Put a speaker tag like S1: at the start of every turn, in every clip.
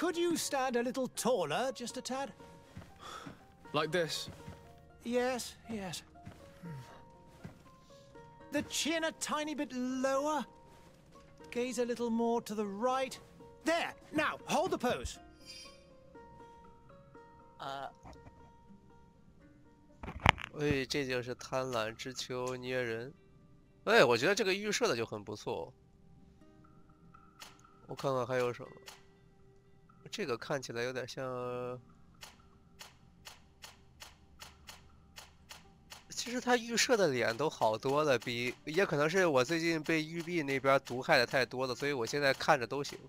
S1: Could you stand a little taller, just a tad?
S2: Like this?
S1: Yes, yes. The chin a tiny bit lower. Gaze a little more to the right. There! Now, hold the pose.
S3: 喂，这就是贪婪之秋捏人。哎，我觉得这个预设的就很不错。我看看还有什么。这个看起来有点像。其实他预设的脸都好多了，也可能是我最近被育碧那边毒害的太多了，所以我现在看着都行。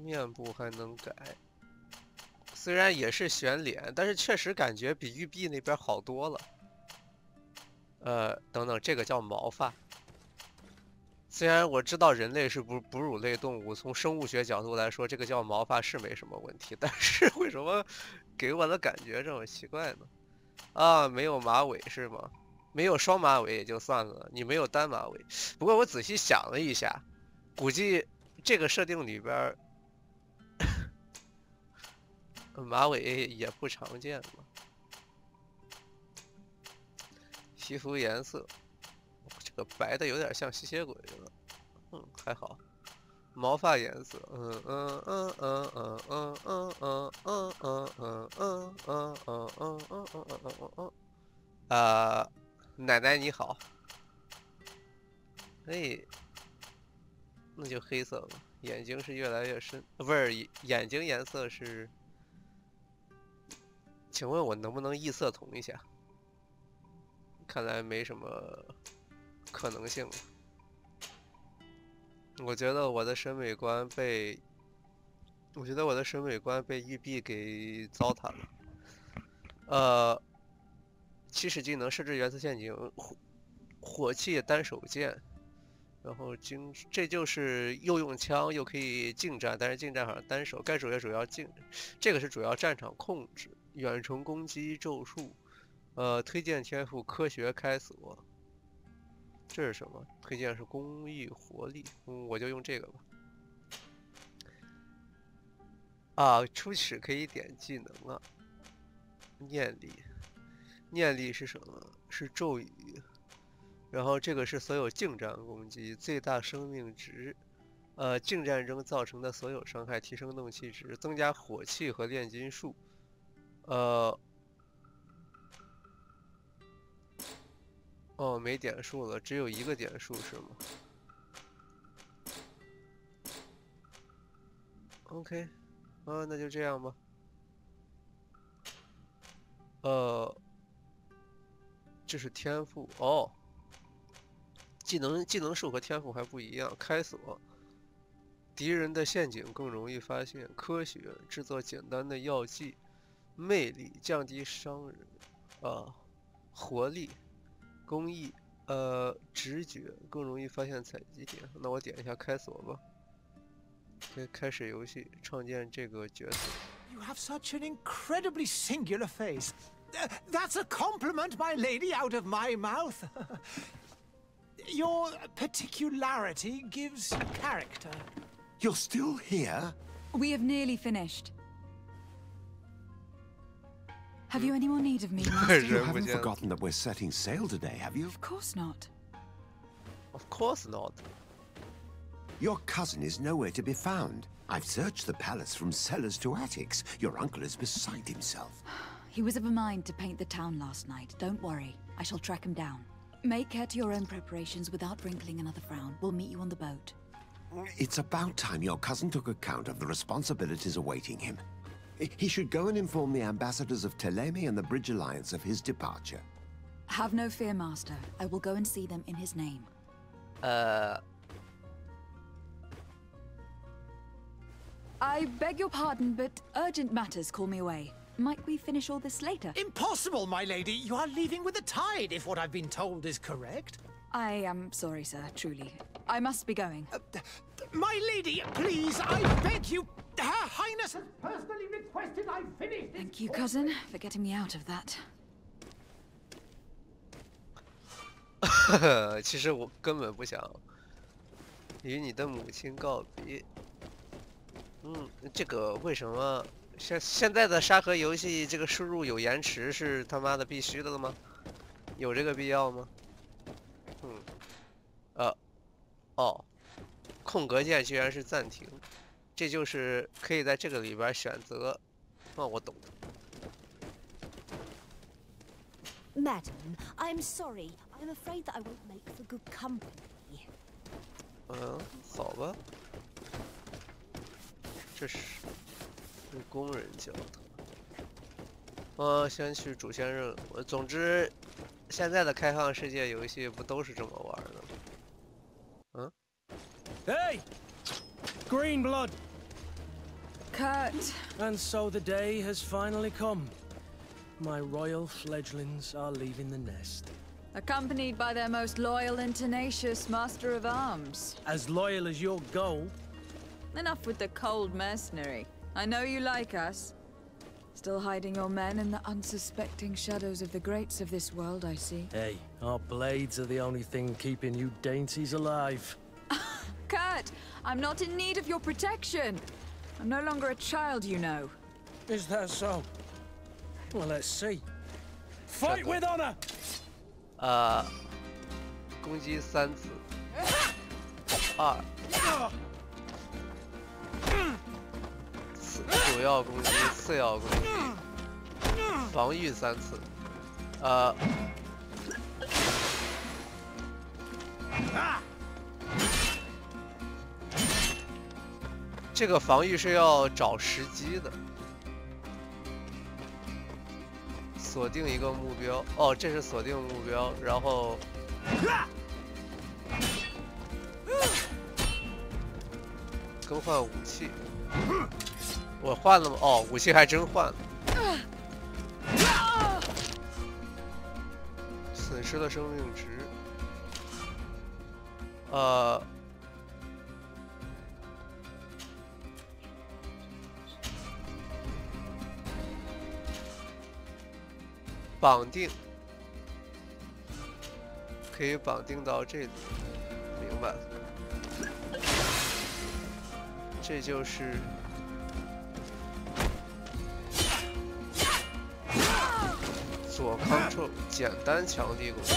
S3: 面部还能改，虽然也是选脸，但是确实感觉比育碧那边好多了。等等，这个叫毛发。虽然我知道人类是哺乳类动物，从生物学角度来说，这个叫毛发是没什么问题，但是为什么给我的感觉这么奇怪呢？啊，没有马尾是吗？没有双马尾也就算了，你没有单马尾。不过我仔细想了一下，估计这个设定里边。马尾也不常见嘛。皮肤颜色，这个白的有点像吸血鬼了，还好。毛发颜色，奶奶你好。哎，那就黑色吧。眼睛是越来越深，不是眼睛颜色是。请问我能不能异色瞳一下？看来没什么可能性了。我觉得我的审美观被育碧给糟蹋了。起始技能设置原子陷阱，火器单手剑，然后这就是又用枪又可以近战，但是近战好像单手。该主要近，这个是主要战场控制。远程攻击咒术，推荐天赋科学开锁，这是什么？推荐是公益活力，我就用这个吧。啊，初始可以点技能啊。念力是什么？是咒语。然后这个是所有近战攻击，最大生命值，近战中造成的所有伤害，提升怒气值，增加火器和炼金术。哦，没点数了，只有一个点数是吗 ？OK， 那就这样吧。这是天赋哦。技能树和天赋还不一样。开锁，敌人的陷阱更容易发现。科学，制作简单的药剂。魅力，降低伤人。活力。工艺，直觉更容易发现采集点。那我点一下开锁吧。开始游戏，创建这个角色。
S1: You have such an incredibly singular face. That's a compliment, my lady, out of my mouth. Your particularity gives character.
S4: You're still here?
S5: We have nearly finished. Have you any more need of me, Master?
S4: You haven't forgotten that we're setting sail today, have you?
S5: Of course not.
S3: Of course not.
S4: Your cousin is nowhere to be found. I've searched the palace from cellars to attics. Your uncle is beside himself.
S5: He was of a mind to paint the town last night. Don't worry. I shall track him down. Make care to your own preparations without wrinkling another frown. We'll meet you on the boat.
S4: It's about time your cousin took account of the responsibilities awaiting him. He should go and inform the ambassadors of Telemi and the Bridge Alliance of his departure.
S5: Have no fear, Master. I will go and see them in his name. I beg your pardon, but urgent matters call me away. Might we finish all this later?
S1: Impossible, my lady. You are leaving with the tide, if what I've been told is correct.
S5: I am sorry, sir, truly. I must be going.
S1: My lady, please, I beg you. Her Highness has personally requested I finish this.
S5: Thank you, cousin, for getting me out of that.
S3: 其实我根本不想与你的母亲告别。这个为什么现在的沙盒游戏这个输入有延迟是他妈的必须的了吗？有这个必要吗？空格键居然是暂停，这就是可以在这个里边选择。我懂了。
S6: Madam, I'm sorry. I'm afraid that I won't make for good company.
S3: 好吧。这是工人教堂。先去主线任务。总之，现在的开放世界游戏不都是这么玩的吗
S1: ？Hey, green blood.
S5: Kurt.
S1: And so the day has finally come. My royal fledglings are leaving the nest.
S5: Accompanied by their most loyal and tenacious master of arms.
S1: As loyal as your goal.
S5: Enough with the cold mercenary. I know you like us. Still hiding your men in the unsuspecting shadows of the greats of this world, I see.
S1: Hey, our blades are the only thing keeping you dainties alive.
S5: Kurt, I'm not in need of your protection. I'm no longer a child, you know.
S1: Is that so? Well, let's see. Fight with honor.
S3: 攻击3次。2。主要攻击，次要攻击，防御3次。这个防御是要找时机的。 锁定一个目标，这是锁定目标，然后更换武器。我换了吗？武器还真换了。损失了生命值。绑定可以绑定到这里，明白了。这就是左 Ctrl 简单强力攻击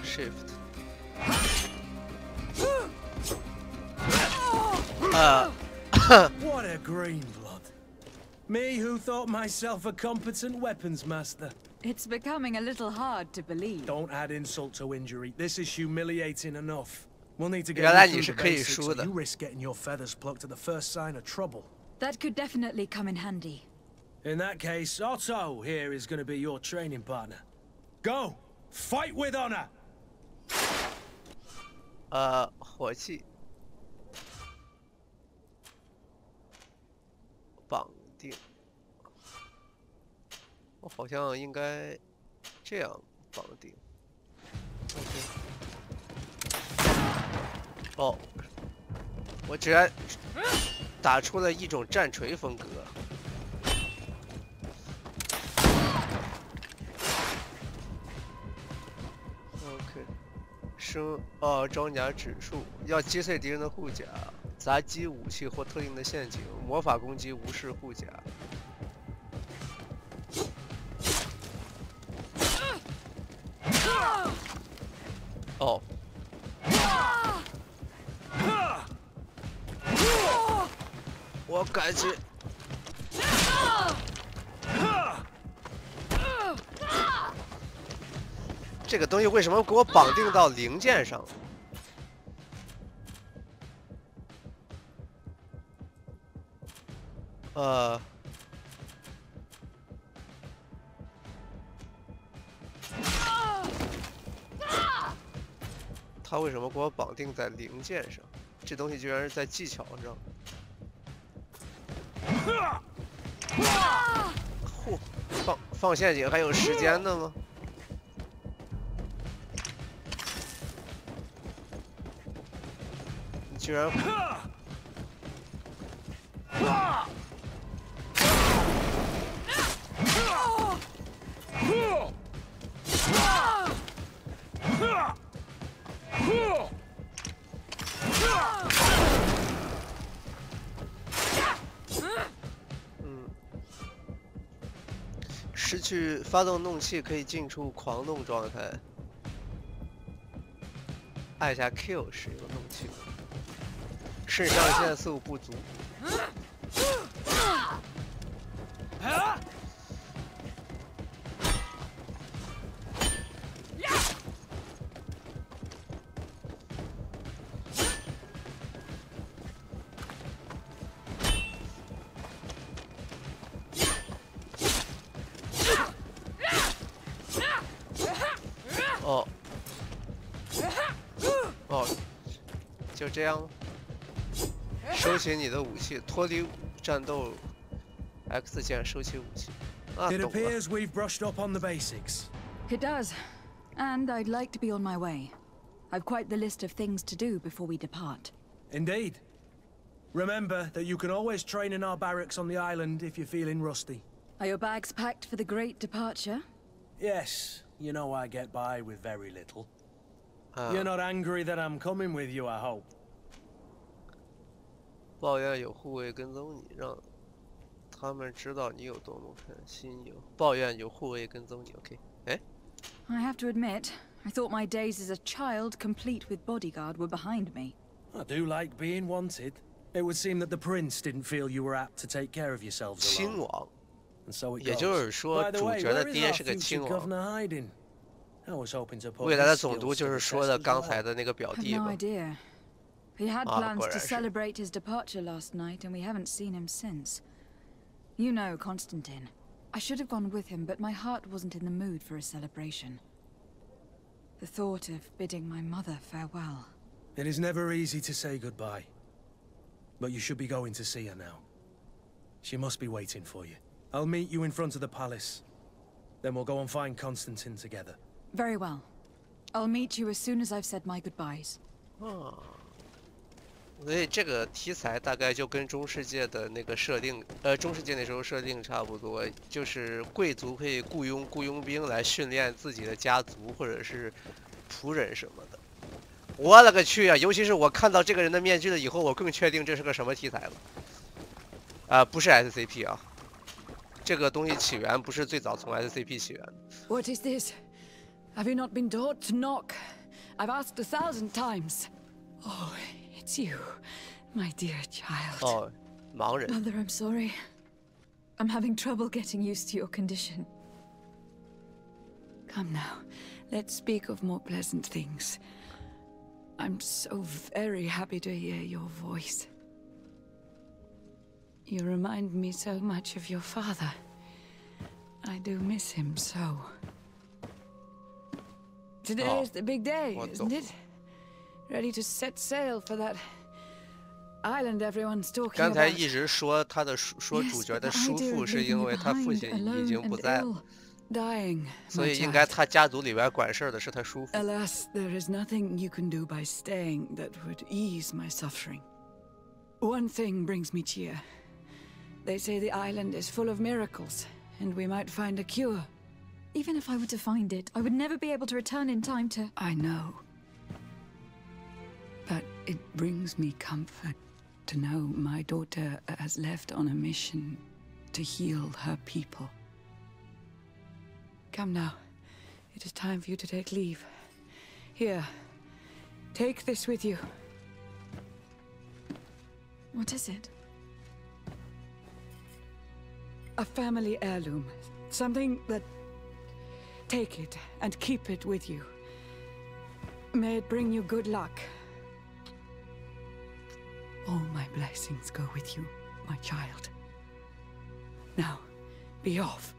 S3: ，Shift。What
S1: a green blood! Me who thought myself a competent weapons master.
S5: It's becoming a little hard to believe.
S1: Don't add insult to injury. This is humiliating enough. We'll need to get
S3: 原来
S1: you
S3: 你
S1: through
S3: 是
S1: the
S3: 可以
S1: basics,
S3: 输
S1: or
S3: 的。
S1: you risk getting your feathers plucked at the first sign of trouble.
S5: That could definitely come in handy.
S1: In that case, Otto here is going to be your training partner. Go! Fight with honor!
S3: 火器绑定，我好像应该这样绑定。哦，我居然打出了一种战锤风格。装甲指数要击碎敌人的护甲，砸击武器或特定的陷阱，魔法攻击无视护甲。哦，我感觉。这个东西为什么给我绑定到零件上？它为什么给我绑定在零件上？这东西居然是在技巧上。嚯，放陷阱还有时间的吗？居然！去发动弄气可以进出狂动状态，按下 Q 使用弄气。肾上腺素不足。就这样，收起你的武器，脱离战斗 X 键收起武器。啊，
S7: It
S3: 懂了。
S7: appears we've brushed up on the basics.
S5: It does. And I'd like to be on my way. I've quite the list of things to do before we depart.
S7: Indeed. Remember that you can always train in our barracks on the island if you're feeling rusty.
S5: Are your bags packed for the great departure?
S7: Yes, you know I get by with very little. You're not angry that I'm coming with you, I hope.
S3: 抱怨有护卫跟踪你，让他们知道你有多么狠心有。抱怨有护卫跟踪你 ，OK？ 哎，
S5: I have to admit, I thought my days as a child, complete with bodyguard, were behind me.
S7: I do like being wanted. It would seem that the prince didn't feel you were apt to take care of yourselves
S3: 亲
S7: alone.
S3: 王，
S7: And so it
S3: 也
S7: goes.
S3: 就是说，
S7: By the
S3: 主
S7: way,
S3: 角的
S7: where is
S3: 爹
S7: our
S3: 是个亲
S7: future
S3: 王。
S7: governor hiding? I was hoping to put
S3: 未来的
S7: his
S3: 总
S7: skills
S3: 督
S7: to
S3: 就
S7: the
S3: 是说
S7: test
S3: 的
S7: as
S3: 刚
S7: well.
S3: 才的那个表
S5: I've
S3: 弟
S5: no
S3: 嘛。
S5: idea. He had
S3: Ah,
S5: plans to
S3: 果然是。
S5: celebrate his departure last night, and we haven't seen him since. You know Constantine. I should have gone with him, but my heart wasn't in the mood for a celebration. The thought of bidding my mother farewell.
S7: It is never easy to say goodbye. But you should be going to see her now. She must be waiting for you. I'll meet you in front of the palace. Then we'll go and find Constantine together.
S5: Very well. I'll meet you as soon as I've said my goodbyes.
S3: 所以这个题材大概就跟中世纪的那个设定，中世纪那时候设定差不多，就是贵族可以雇佣兵来训练自己的家族或者是仆人什么的。我勒个去啊！尤其是我看到这个人的面具了以后，我更确定这是个什么题材了。不是 SCP 啊，这个东西起源不是最早从 SCP 起源的。
S5: What is this? Have you not been taught to knock? I've asked 1,000 times. Oh, it's you, my dear child.
S3: 哦，盲人。
S5: Mother, I'm sorry. I'm having trouble getting used to your condition. Come now, let's speak of more pleasant things. I'm so very happy to hear your voice. You remind me so much of your father. I do miss him so. Today is the big day,
S3: what
S5: isn't
S3: the-
S5: it? Ready to set sail for that island everyone's talking
S3: 刚才
S5: about.
S3: 一直说他的说
S5: Yes,
S3: 主角
S5: but
S3: 的
S5: the
S3: 叔
S5: idea
S3: 父
S5: of
S3: 是
S5: leaving
S3: 因
S5: you
S3: 为他
S5: behind,
S3: 父亲已
S5: alone
S3: 经不
S5: and
S3: 在了，
S5: ill, dying,
S3: 所
S5: my
S3: 以应该
S5: child.
S3: 他家族里边管事儿的是他叔父。
S5: Alas, there is nothing you can do by staying that would ease my suffering. One thing brings me cheer. They say the island is full of miracles, and we might find a cure. Even if I were to find it, I would never be able to return in time to... I know. But it brings me comfort to know my daughter has left on a mission to heal her people. Come now. It is time for you to take leave. Here. Take this with you. What is it? A family heirloom. Something that... Take it and keep it with you. May it bring you good luck. All my blessings go with you, my child. Now, be off.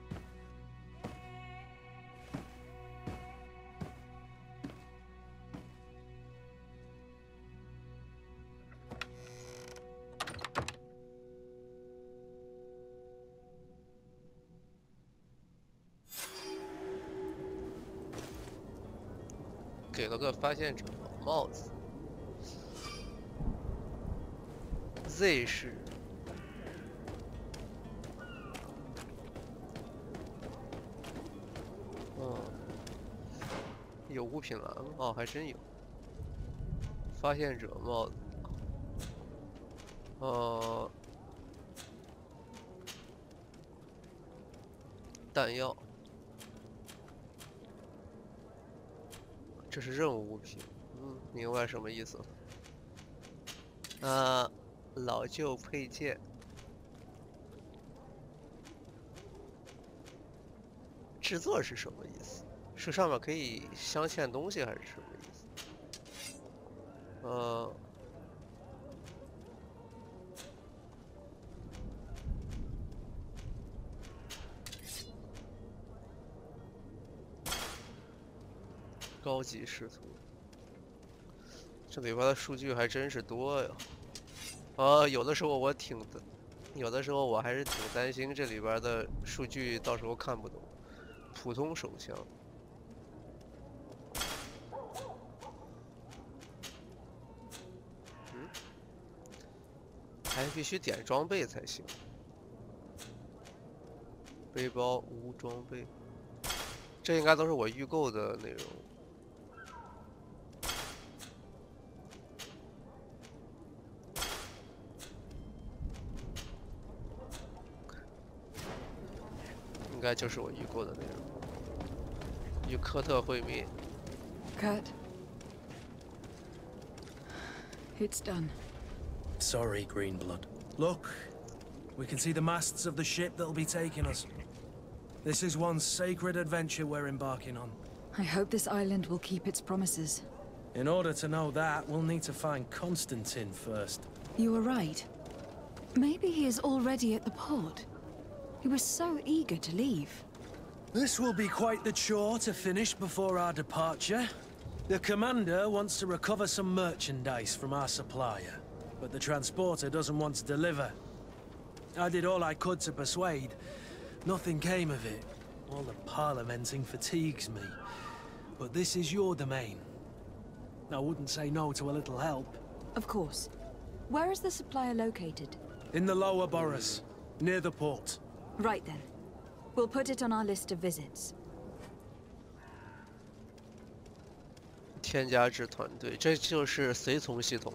S3: 给了个发现者帽子。Z 是有物品栏吗？哦，还真有。发现者帽子。弹药这是任务物品。明白什么意思了。老旧配件。制作是什么意思？是上面可以镶嵌东西还是什么意思？高级视图，这里边的数据还真是多呀。有的时候我还是挺担心这里边的数据到时候看不懂。普通手枪，还必须点装备才行。背包无装备，这应该都是我预购的内容。应该就是我预购的内容。与科特会面。
S5: Kurt, it's done.
S7: Sorry, Greenblood. Look, we can see the masts of the ship that'll be taking us. This is one sacred adventure we're embarking on.
S8: I hope this island will keep its promises.
S7: In order to know that, we'll need to find Constantine first.
S8: You were right. Maybe he is already at the port. He was so eager to leave.
S7: This will be quite the chore to finish before our departure. The commander wants to recover some merchandise from our supplier, but the transporter doesn't want to deliver. I did all I could to persuade. Nothing came of it. All the parliamenting fatigues me. But this is your domain. I wouldn't say no to a little help.
S8: Of course. Where is the supplier located?
S7: In the lower boroughs, near the port.
S8: Right then. We'll put it on our list of visits.
S3: 添加至团队，这就是随从系统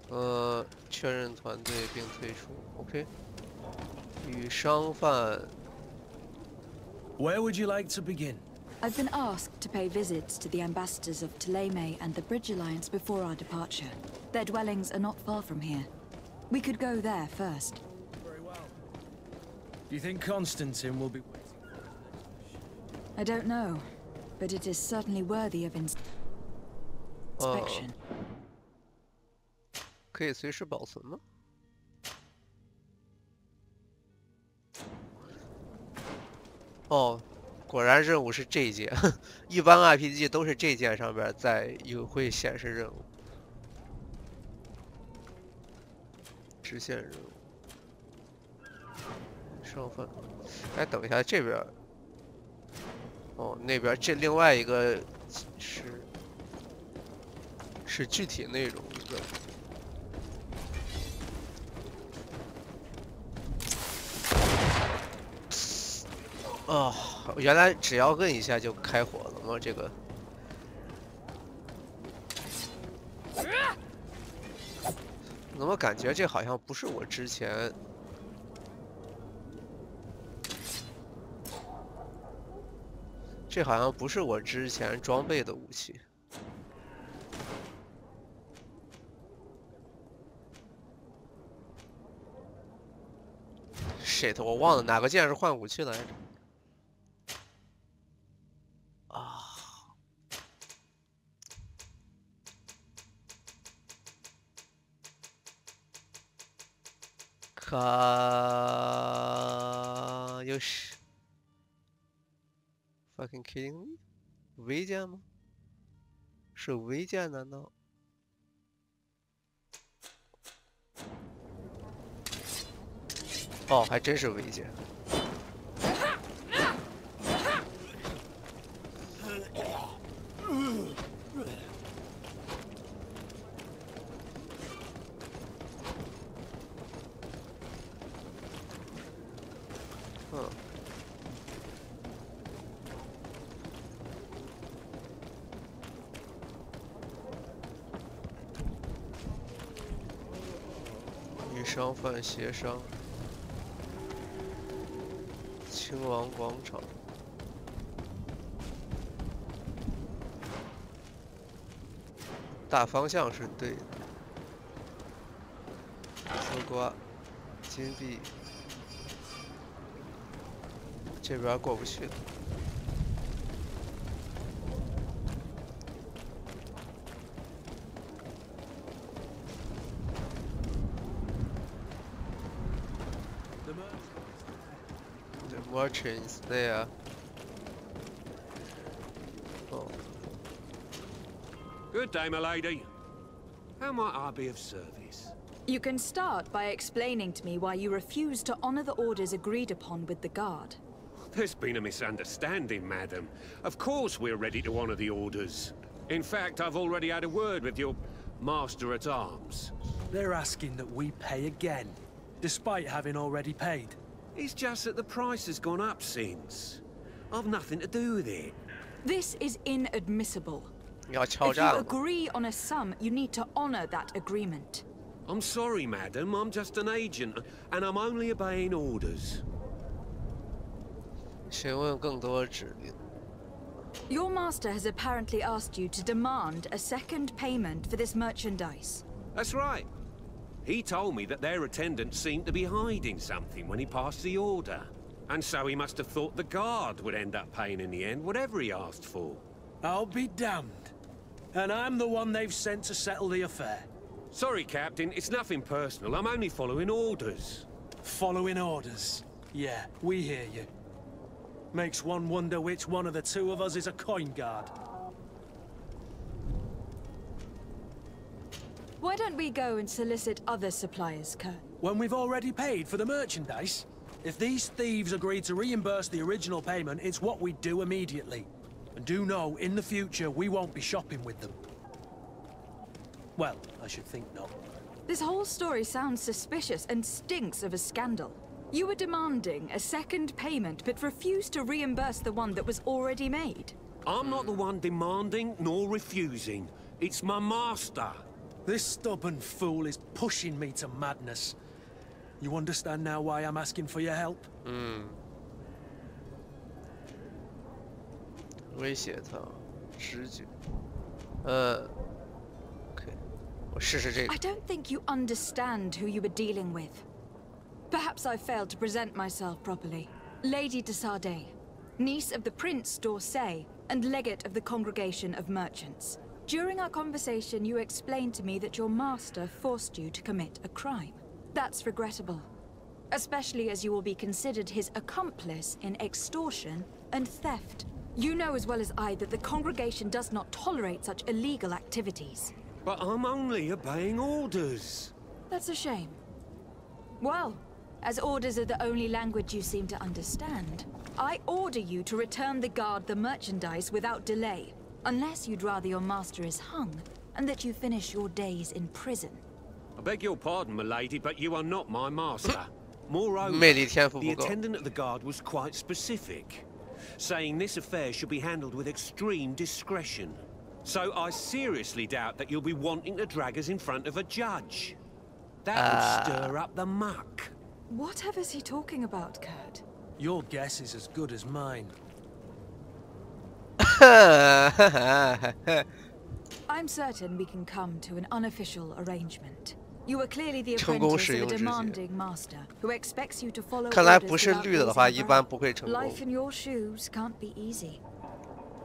S3: 了。确认团队并退出。OK。与商贩。
S7: Where would you like to begin?
S8: I've been asked to pay visits to the ambassadors of Thélème and the Bridge Alliance before our departure. Their dwellings are not far from here. We could go there first.
S7: Very well. Do you think Constantine will be waiting?
S8: I don't know, but it is certainly worthy of inspection.
S3: 可以随时保存吗？果然任务是这一键，一般 RPG 都是这一键上边会显示任务。支线任务。上分。哎，等一下，这边。那边这另外一个是具体内容的。原来只要摁一下就开火了吗？这个。怎么感觉这好像不是我之前？这好像不是我之前装备的武器。shit， 我忘了哪个键是换武器来着。よし。Fucking kidding me？ V键吗？是 V键难道？还真是 V键。商贩协商，亲王广场。大方向是对的。搜刮，金币，这边过不去了。 The merchants there. Oh.
S9: Good day, my lady. How might I be of service?
S8: You can start by explaining to me why you refuse to honor the orders agreed upon with the guard.
S9: There's been a misunderstanding, madam. Of course we're ready to honor the orders. In fact, I've already had a word with your master-at-arms.
S7: They're asking that we pay again, despite having already paid.
S9: It's just that the price has gone up since. I've nothing to do with it.
S8: This is inadmissible.
S3: 你要敲
S8: If
S3: 诈
S8: you
S3: 了吗？
S8: agree on a sum, you need to honor that agreement.
S9: I'm sorry, madam. I'm just an agent, and I'm only obeying orders.
S3: 询问更多指令。
S8: Your master has apparently asked you to demand a second payment for this merchandise.
S9: That's right. He told me that their attendant seemed to be hiding something when he passed the order. And so he must have thought the guard would end up paying in the end, whatever he asked for.
S7: I'll be damned. And I'm the one they've sent to settle the affair.
S9: Sorry, Captain, it's nothing personal. I'm only following orders.
S7: Following orders. Yeah, we hear you. Makes one wonder which one of the two of us is a coin guard.
S8: Why don't we go and solicit other suppliers, Kurt?
S7: When we've already paid for the merchandise? If these thieves agree to reimburse the original payment, it's what we do immediately. And do know, in the future, we won't be shopping with them. Well, I should think not.
S8: This whole story sounds suspicious and stinks of a scandal. You were demanding a second payment, but refused to reimburse the one that was already made.
S9: I'm not the one demanding nor refusing. It's my master.
S7: This stubborn fool is pushing me to madness. You understand now why I'm asking for your help?
S3: 威胁他，直觉。OK， 我试试这个。
S8: I don't think you understand who you were dealing with. Perhaps I failed to present myself properly. Lady de Sardet, niece of the Prince d'Orsay and legate of the Congregation of Merchants. During our conversation, you explained to me that your master forced you to commit a crime. That's regrettable, especially as you will be considered his accomplice in extortion and theft. You know as well as I that the congregation does not tolerate such illegal activities.
S9: But I'm only obeying orders.
S8: That's a shame. Well, as orders are the only language you seem to understand, I order you to return the guard the merchandise without delay, unless you'd rather your master is hung, and that you finish your days in prison.
S9: I beg your pardon, my lady, but you are not my master. Moreover,
S3: 魅力天赋
S9: the
S3: 不够。
S9: attendant at the guard was quite specific, saying this affair should be handled with extreme discretion. So I seriously doubt that you'll be wanting to drag us in front of a judge. That would stir up the muck.
S8: Whatever is he talking about, Kurt?
S7: Your guess is as good as mine.
S8: I'm certain we can come to an unofficial arrangement. You are clearly the
S3: 成功
S8: apprentice
S3: 使
S8: of a
S3: 用直觉。
S8: demanding master who expects you to follow
S3: 看来
S8: orders
S3: 不是
S8: without
S3: 绿的的话，
S8: raising
S3: 一
S8: a
S3: 般
S8: brow.
S3: 不会成功。
S8: Life in your shoes can't be easy.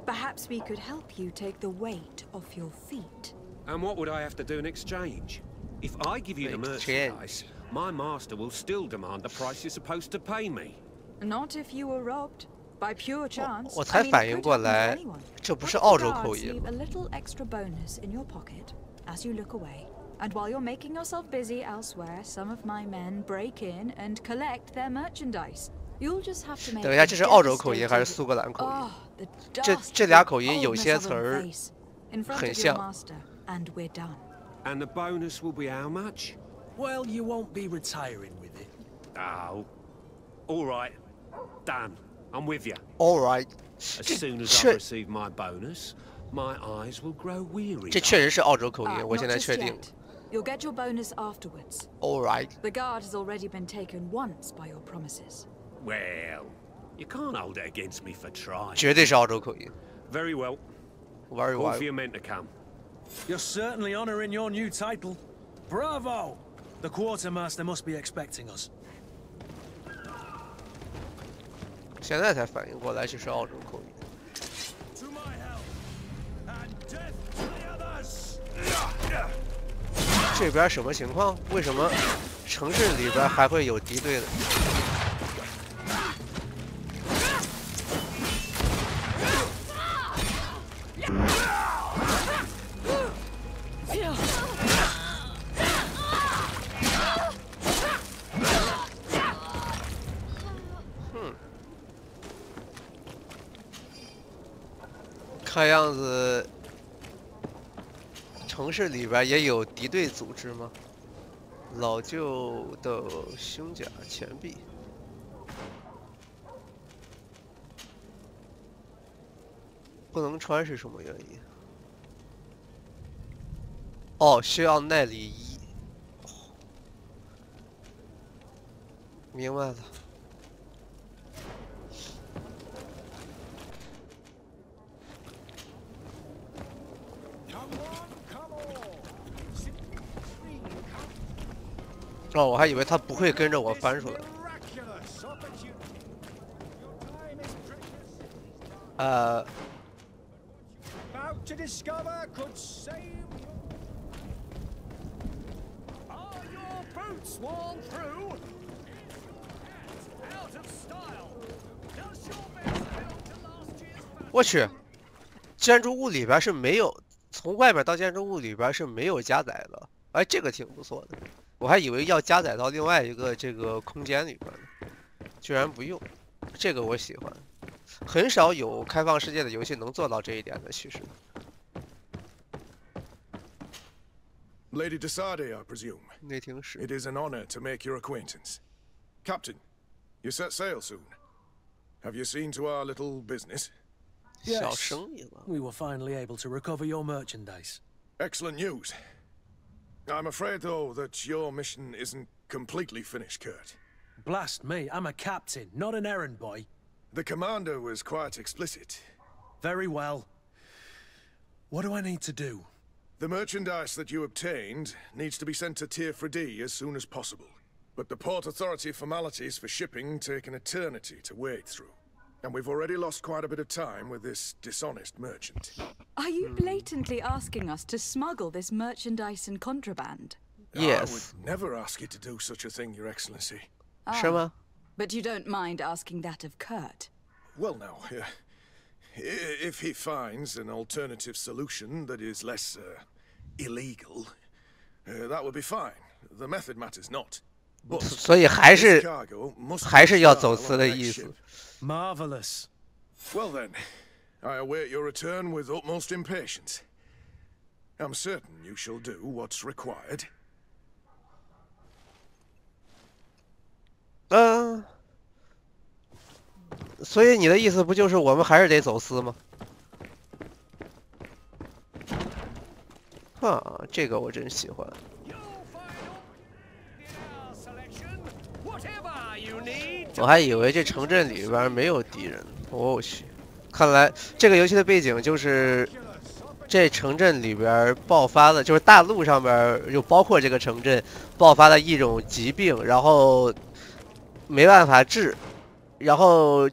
S8: Perhaps we could help you take the weight off your feet.
S9: And what would I have to do in exchange? If I give you the merchandise, my master will still demand the price you're supposed to pay me.
S8: Not if you were robbed. By pure chance.
S3: 我才
S8: I mean,
S3: 反
S8: it
S3: 应
S8: could
S3: 过
S8: happen to
S3: 来，
S8: anyone.
S3: 这不是
S8: What if
S3: 澳
S8: the
S3: 洲
S8: guards
S3: 口音
S8: leave
S3: 吗
S8: a little extra bonus in your pocket as you look away. And while you're making yourself busy elsewhere, some of my men break in and collect their merchandise. You'll just have to make
S3: 等一下，这是澳洲口音还是
S8: devastating-
S3: 苏格兰口音？
S8: Oh, the
S3: 这俩
S8: dastardly
S3: 口音有些
S8: coldness
S3: 词
S8: of a
S3: 儿
S8: face. In front
S3: 很
S8: of your
S3: 像。
S8: master, and we're done.
S9: And the bonus will be how much?
S7: Well, you won't be retiring with it.
S9: Oh. All right. Done. I'm with you.
S3: All right，
S9: As
S3: 这
S9: soon as I
S3: 确
S9: receive my bonus, my eyes will grow weary.
S3: 这确实是澳洲口音，
S8: Ah,
S3: 我
S8: not
S3: 现在
S8: just
S3: 确定。
S8: yet. You'll get your bonus afterwards.
S3: All right，
S8: The guard has already been taken once by your promises.
S9: Well, you can't hold it against me for trying.
S3: 绝对是澳洲口音。
S9: Very well.
S3: Very
S9: Call
S3: well
S9: for your men to come.
S7: You're certainly honoring your new title. Bravo! The quartermaster must be expecting us.
S3: 现在才反应过来这是澳洲口音。这边什么情况？为什么城市里边还会有敌对的？看样子，城市里边也有敌对组织吗？老旧的胸甲钱币，不能穿是什么原因？哦，需要耐力1。明白了。 哦，我还以为他不会跟着我翻出来。我去，建筑物里边是没有，从外面到建筑物里边是没有加载的。哎，这个挺不错的。 我还以为要加载到另外一个这个空间里边呢，居然不用，这个我喜欢。很少有开放世界的游戏能做到这一点的，其实。
S10: Lady Desarde, I presume.
S3: 内廷使。
S10: It is an honor to make your acquaintance. Captain, you set sail soon. Have you seen to our little business?
S3: 小生意了。
S7: We were finally able to recover your merchandise.
S10: Excellent news. I'm afraid, though, that your mission isn't completely finished, Kurt.
S7: Blast me, I'm a captain, not an errand boy.
S10: The commander was quite explicit.
S7: Very well. What do I need to do?
S10: The merchandise that you obtained needs to be sent to Tier 4D as soon as possible. But the Port Authority formalities for shipping take an eternity to wade through. And we've already lost quite a bit of time with this dishonest merchant.
S8: Are you blatantly asking us to smuggle this merchandise and contraband?
S3: Yes.
S10: I would never ask you to do such a thing, Your Excellency.
S3: 是吗？
S8: But you don't mind asking that of Kurt?
S10: Well, now, if he finds an alternative solution that is less illegal, that would be fine. The method matters not.
S3: 所以还是要走私的意思。
S7: Marvelous.
S10: Well then, I await your return with utmost impatience. I'm certain you shall do what's required.
S3: 所以你的意思不就是我们还是得走私吗？啊，这个我真喜欢。 我还以为这城镇里边没有敌人，我去，看来这个游戏的背景就是这城镇里边爆发的，就是大陆上边就包括这个城镇爆发的一种疾病，然后没办法治，然后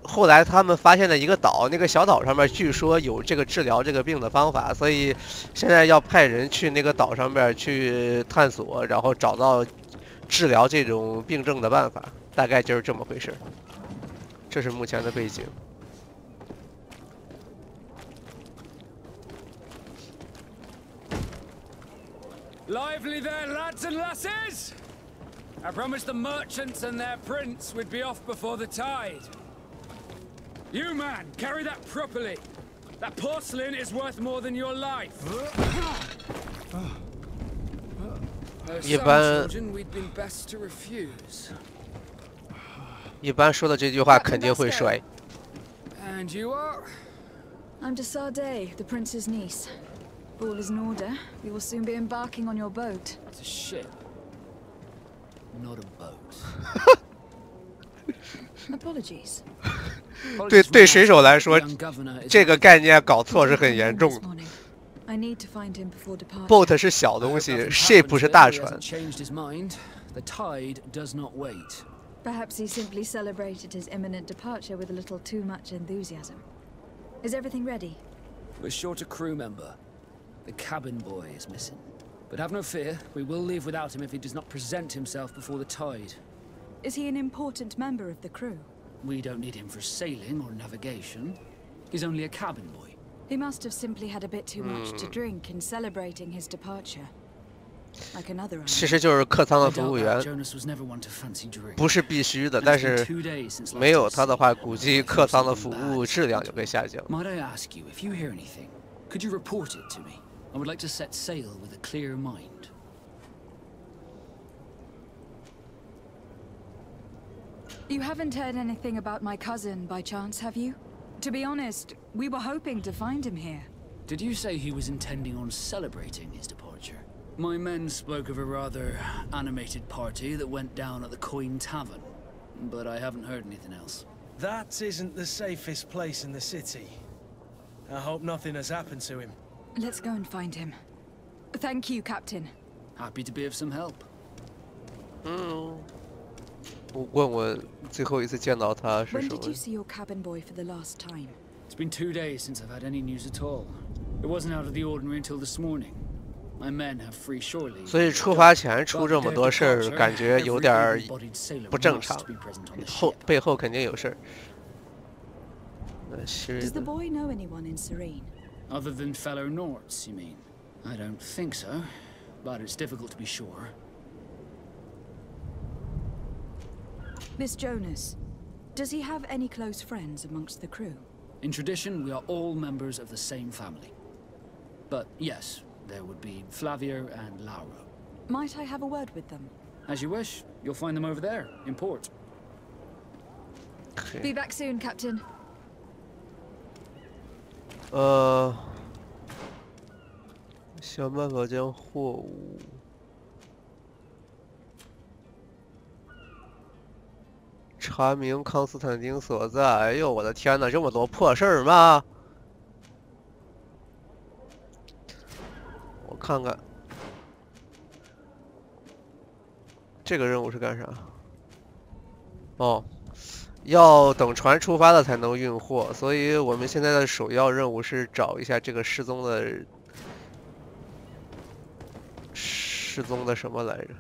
S3: 后来他们发现了一个岛，那个小岛上面据说有这个治疗这个病的方法，所以现在要派人去那个岛上面去探索，然后找到治疗这种病症的办法。 大概就是这么回事，这是目前的背景。
S11: Lively there, lads and lasses! I promised the merchants and their prince we'd be off before the tide. You, man, carry that properly. That porcelain is worth more than your life. Some children we'd been best to refuse.
S3: 一般说的这句话肯定会摔。
S11: And you are?
S8: I'm Desarde, the prince's niece. All is in order. We will soon be embarking on your boat.
S11: It's a ship, not a boat.
S8: Apologies.
S3: 对水手来说，这个概念搞错是很严重的。
S8: I I need to find him before departure.
S3: boat 是小东西 ，ship 是大船。
S11: Changed his mind. The tide does not wait.
S8: Perhaps he simply celebrated his imminent departure with a little too much enthusiasm. Is everything ready?
S11: We're short a crew member. The cabin boy is missing. But have no fear, we will leave without him if he does not present himself before the tide.
S8: Is he an important member of the crew?
S11: We don't need him for sailing or navigation. He's only a cabin boy.
S8: He must have simply had a bit too much to drink in celebrating his departure. Like another
S3: 其实就是客舱的
S11: I
S3: 服
S11: doubt
S3: 务
S11: that
S3: 员，
S11: Jonas was never one to fancy drink.
S3: 不是必须的，但是没有他的话，估计客舱的服务质量就会下降。
S11: Might I ask you, if you hear anything, could you report it to me? I would like to set sail with a clear mind.
S8: You haven't heard anything about my cousin by chance, have you? To be honest, we were hoping to find him here.
S11: Did you say he was intending on celebrating his departure? My men spoke of a rather animated party that went down at the Coin Tavern, but I haven't heard anything else.
S7: That isn't the safest place in the city. I hope nothing has happened to him.
S8: Let's go and find him. Thank you, Captain.
S11: Happy to be of some help.
S3: 我问我最后一次见到他是
S8: When
S3: 什
S8: did you
S3: 么？
S8: see your cabin boy for the last time?
S11: It's been 2 days since I've had any news at all. It wasn't out of the ordinary until this morning. My men have free shore leave.
S3: 所以出发前出这么多事儿，感觉有点儿不正常。背后肯定有事儿。
S8: Does the boy know anyone in Serene?
S11: Other than fellow Norts, you mean? I don't think so, but it's difficult to be sure.
S8: Miss Jonas, does he have any close friends amongst the crew?
S11: In tradition, we are all members of the same family. But yes, there would be Flavia and Laura.
S8: Might I have a word with them?
S11: As you wish. You'll find them over there, in port.
S8: Be back soon, Captain.
S3: 想办法将货物查明康斯坦丁所在。哎呦，我的天哪，这么多破事儿吗？我看看，这个任务是干啥？哦，要等船出发了才能运货，所以我们现在的首要任务是找一下这个失踪的什么来着？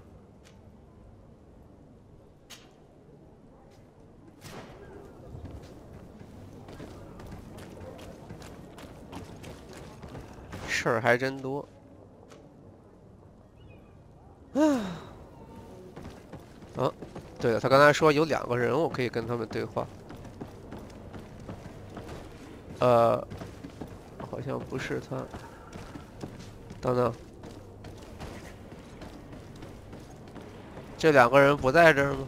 S3: 事儿还真多。对了，他刚才说有2个人，我可以跟他们对话。好像不是他。等等，这2个人不在这儿吗？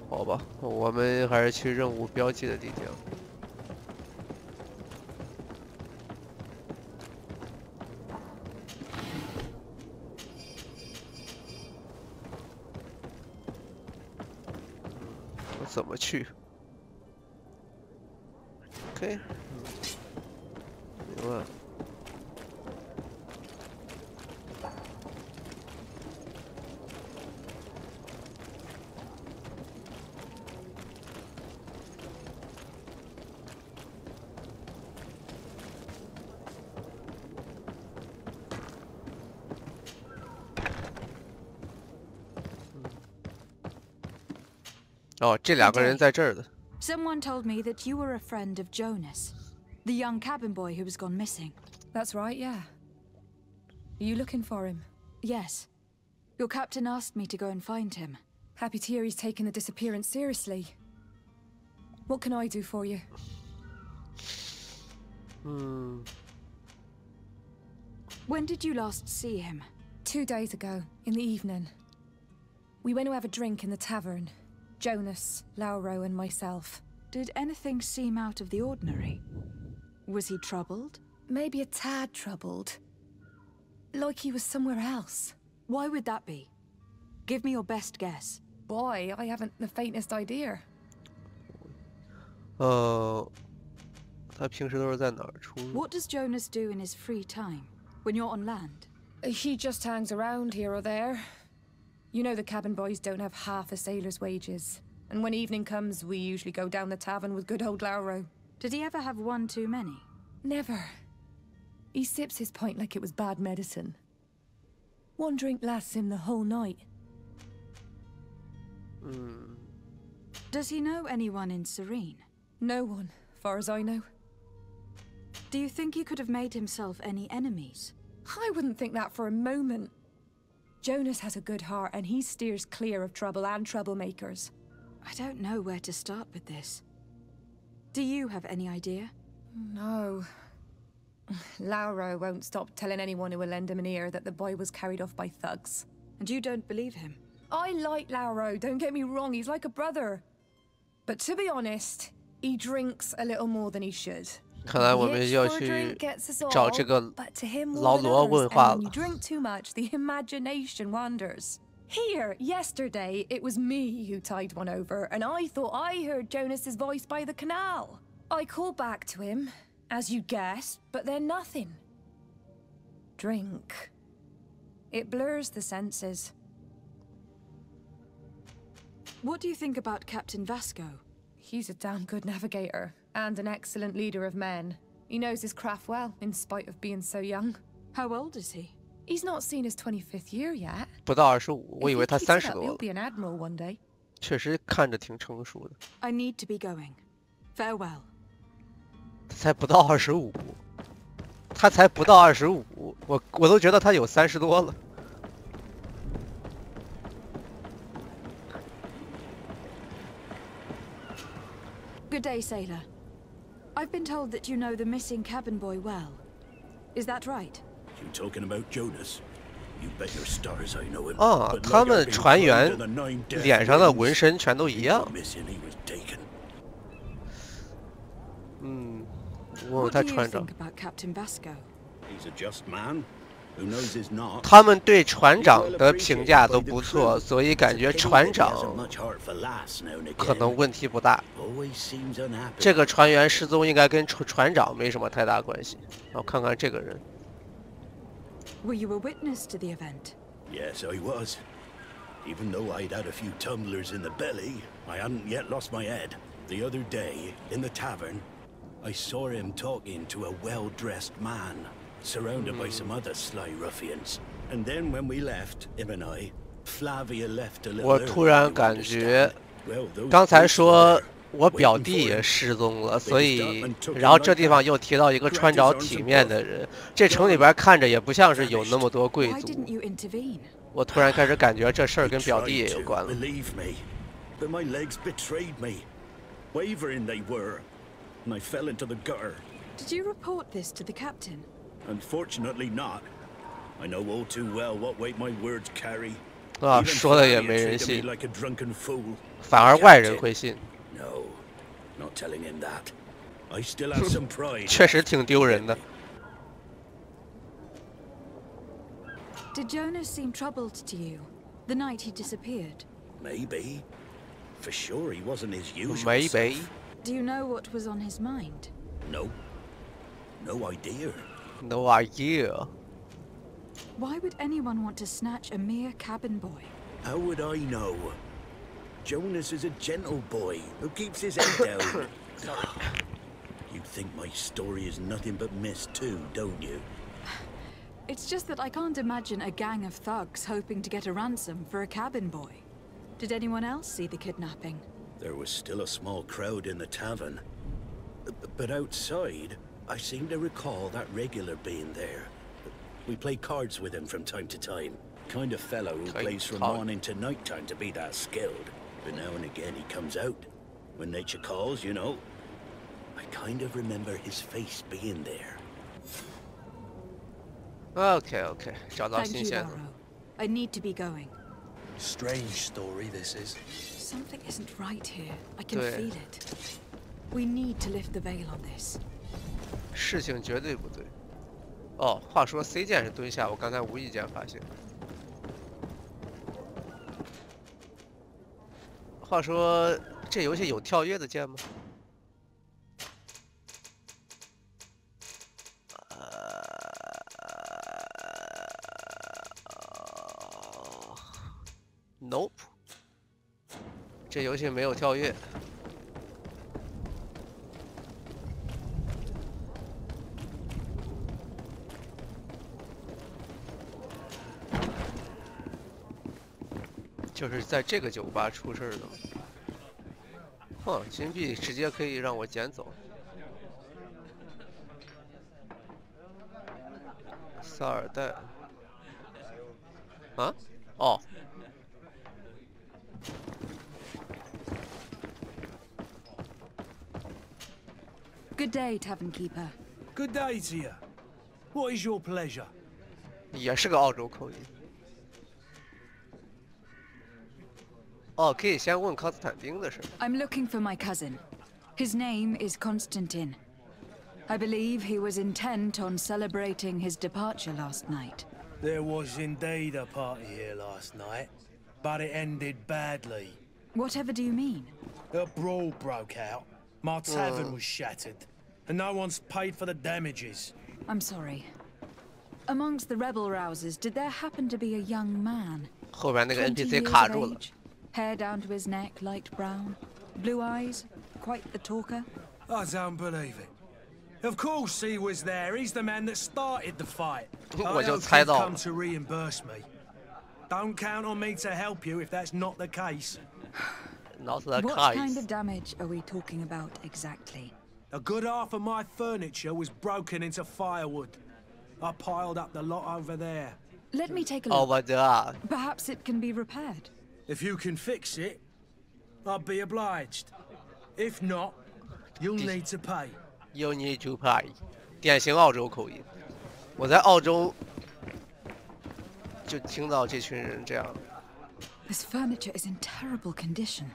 S3: 好吧，我们还是去任务标记的地方。我怎么去 ？OK， 明白。哦，这2个人在这儿的。
S8: Someone told me that you were a friend of Jonas, the young cabin boy who was gone missing.
S12: That's right, yeah. Are you looking for him?
S8: Yes. Your captain asked me to go and find him.
S12: Happy to hear he's taken the disappearance seriously. What can I do for you?
S8: When did you last see him?
S12: 2 days ago, in the evening. We went to have a drink in the tavern. Jonas, Lauro, and myself.
S8: Did anything seem out of the ordinary? Was he troubled?
S12: Maybe a tad troubled. Like he was somewhere else.
S8: Why would that be? Give me your best guess.
S12: Why, I haven't the faintest idea.
S3: 他平时都是在哪儿出入？
S8: What does Jonas do in his free time when you're on land?
S12: He just hangs around here or there. You know the cabin boys don't have half a sailor's wages. And when evening comes, we usually go down the tavern with good old Lauro.
S8: Did he ever have one too many?
S12: Never. He sips his pint like it was bad medicine. One drink lasts him the whole night.
S8: Does he know anyone in Serene?
S12: No one, far as I know.
S8: Do you think he could have made himself any enemies?
S12: I wouldn't think that for a moment. Jonas has a good heart and he steers clear of trouble and troublemakers.
S8: I don't know where to start with this. Do you have any idea?
S12: No. Lauro won't stop telling anyone who will lend him an ear that the boy was carried off by thugs.
S8: And you don't believe him?
S12: I like Lauro, don't get me wrong, he's like a brother. But to be honest, he drinks a little more than he should.
S3: 看来我们要去找这个老罗问话了。
S12: When you drink too much, the imagination wanders. Here, yesterday, it was me who tied one over, and I thought I heard Jonas's voice by the canal. I called back to him, as you guessed, but then nothing. Drink. It blurs the senses.
S8: What do you think about Captain Vasco?
S12: He's a damn good navigator, and an excellent leader of men. He knows his craft well, in spite of being so young.
S8: How old is he?
S12: He's not seen his 25th year yet.
S3: 不到25，我以为他30多了。
S12: He'll be an admiral one day.
S3: 确实看着挺成熟的。
S8: I need to be going. Farewell.
S3: 他才不到25，他才不到25，我都觉得他有30多了。
S8: Good day, sailor. I've been told that you know the missing cabin boy well. Is that right?
S13: You talking about Jonas? You bet your stars I know him.
S3: 啊，他们船员脸上的纹身全都一样。问问他船长。
S13: He's a just man. Who knows he's not?
S3: 他们对船长的评价都不错，所以感觉船长可能问题不大。这个船员失踪应该跟船长没什么太大关系。然后看看这个人。
S8: Were you a witness to the event?
S13: Yes, I was. Even though I'd had a few tumblers in the belly, I hadn't yet lost my head. The other day, in the tavern, I saw him talking to a well-dressed man, surrounded by some other sly ruffians. And then when we left, him and I, Flavia left a little
S3: 我突然
S13: early,
S3: 感
S13: you
S3: 觉
S13: understand.
S3: 刚才说我表弟也失踪了，所以然后这地方又提到一个穿着体面的人，这城里边看着也不像是有那么多贵
S8: Why
S3: 族。
S8: didn't you intervene?
S3: 我突然开始感觉这事儿跟表弟也有关了。
S13: Believe me, but my legs betrayed me. Wavering they were, and I fell into the gutter.
S8: Did you report this to the captain?
S13: Unfortunately not. I know all too well what weight my words carry.
S3: 啊，
S13: Even
S3: 说的也
S13: Flavia
S3: 没人
S13: treated
S3: 信
S13: me，like a drunken fool.
S3: 反而外人会信。
S13: No, not telling him that. I still have some pride.
S3: 确实挺丢人的。
S8: Did Jonas seem troubled to you the night he disappeared?
S13: Maybe. For sure he wasn't his usual
S3: Maybe.
S13: self.
S8: Do you know what was on his mind?
S13: No. No idea.
S3: No idea.
S8: Why would anyone want to snatch a mere cabin boy?
S13: How would I know? Jonas is a gentle boy who keeps his head down. You think my story is nothing but mist too, don't you?
S8: It's just that I can't imagine a gang of thugs hoping to get a ransom for a cabin boy. Did anyone else see the kidnapping?
S13: There was still a small crowd in the tavern. But outside, I seem to recall that regular being there. We play cards with him from time to time. Kind of fellow who plays from morning to night time to be that skilled. But now and again he comes out. When nature calls, you know. I kind of remember his face being there.
S3: OK， 找到
S8: Thank
S3: 新
S8: you,
S3: 线索。
S8: Lauro. I need to be going.
S7: Strange story this is.
S8: Something isn't right here. I can
S3: 对。
S8: feel it. We need to lift the veil on this.
S3: 事情绝对不对。哦，话说 C 键是蹲下，我刚才无意间发现。话说这游戏有跳跃的键吗？ Nope， 这游戏没有跳跃。就是在这个酒吧出事的。哼，金币直接可以让我捡走。萨尔代。啊？哦。
S8: Good day, tavern keeper.
S7: Good day to you. What is your pleasure?
S3: 也是个澳洲口音。哦，可以先问康斯坦丁的事。
S8: I'm looking for my cousin. His name is Constantine. I believe he was intent on celebrating his departure last night.
S7: There was indeed a party here last night, but it ended badly.
S8: Whatever do you mean?
S7: A brawl broke out. My tavern was shattered, and no one's paid for the damages.
S8: I'm sorry. Amongst the rebel rousers, did there happen to be a young man?
S3: 后边那个
S8: 20
S3: NPC
S8: years
S3: 卡
S8: of
S3: 住了。
S8: age, hair down to his neck, light brown, blue eyes, quite the talker.
S7: I don't believe it. Of course he was there. He's the man that started the fight. I
S3: 我就
S7: hope
S3: 猜
S7: you've
S3: 到
S7: come
S3: 了。
S7: to reimburse me. Don't count on me to help you if that's not the case.
S3: 脑子在
S8: What
S3: 卡
S8: kind
S3: 一
S8: of damage are we talking about exactly?
S7: A good half of my furniture was broken into firewood. I piled up the lot over there.
S8: Let me take a
S3: 哦，
S8: look.
S3: 我的。
S8: Perhaps it can be repaired.
S7: If you can fix it, I'll be obliged. If not, you'll need to pay.
S3: You need to pay， 典型澳洲口音。我在澳洲就听到这群人这样。
S8: This furniture is in terrible condition.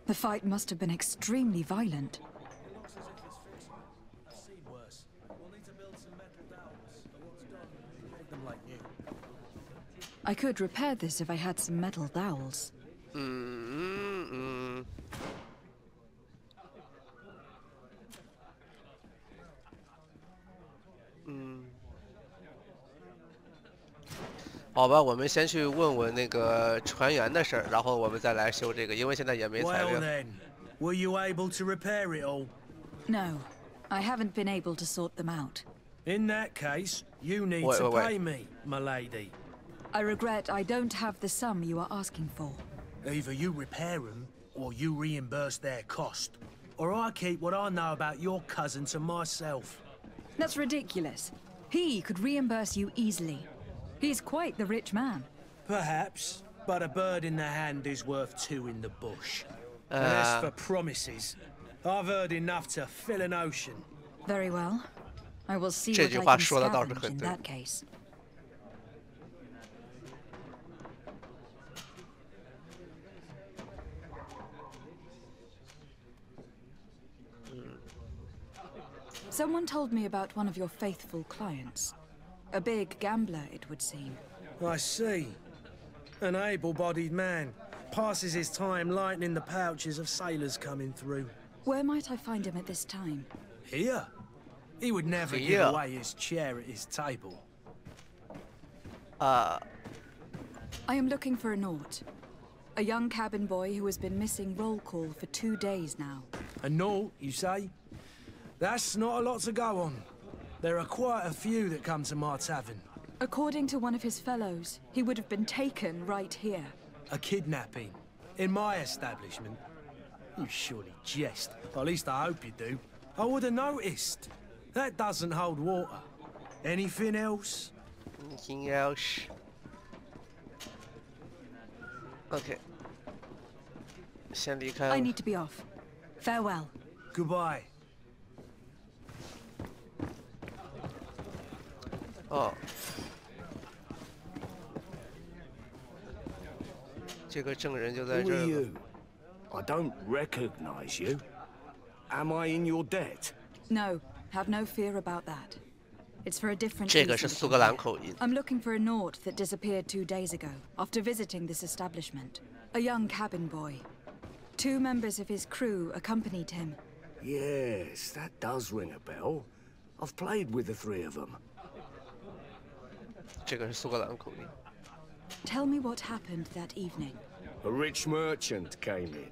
S8: The fight must have been extremely violent. I could repair this if I had some metal dowels. 好吧，我们先去问问那个船员的事儿，然后我们再来修这个，因为现在也没材
S7: Well
S3: 料。
S7: then, were you able to repair it all?
S8: No, I haven't been able to sort them out.
S7: In that case, you need
S3: Wait,
S7: to
S3: wait, wait.
S7: pay me, my lady.
S8: I regret I don't have the sum you are asking for.
S7: Either you repair them, or you reimburse their cost. Or I keep what I know about your cousin to myself.
S8: That's ridiculous. He could reimburse you easily. He's quite the rich man.
S7: Perhaps, but a bird in the hand is worth two in the bush. And as for promises, I've heard enough to fill an ocean.
S8: Very well. I will see
S3: 这
S8: what
S3: 句
S8: I
S3: 话
S8: can
S3: 说的倒是
S8: scavenge
S3: 很
S8: in
S3: 对。
S8: that case. Someone told me about one of your faithful clients. A big gambler, it would seem.
S7: I see. An able-bodied man. Passes his time lightening the pouches of sailors coming through.
S8: Where might I find him at this time?
S7: Here? He would never give
S3: Here.
S7: away his chair at his table.
S8: I am looking for a Naut. A young cabin boy who has been missing roll call for 2 days now.
S7: A Naut, you say? That's not a lot to go on. There are quite a few that come to my tavern.
S8: According to one of his fellows, he would have been taken right here.
S7: A kidnapping? In my establishment? You surely jest. Or at least I hope you do. I would have noticed. That doesn't hold water. Anything else?
S3: Anything else? Okay. 先离开。
S8: I need to be off. Farewell.
S7: Goodbye.
S3: 哦。这个证人就在
S14: Who
S3: 这
S14: are
S3: 儿了。
S14: you? I don't recognize you. Am I in your debt?
S8: No, have no fear about that. It's for a different
S3: 这个
S8: reason
S3: 是
S8: that
S3: 苏
S8: I'm
S3: 格兰
S8: here.
S3: 口音。
S8: I'm looking for a Naut that disappeared 2 days ago, after visiting this establishment. A young cabin boy. 2 members of his crew accompanied him.
S14: Yes, that does ring a bell. I've played with the three of them.
S3: 这个是苏格兰口音。
S8: Tell me what happened that evening.
S14: A rich merchant came in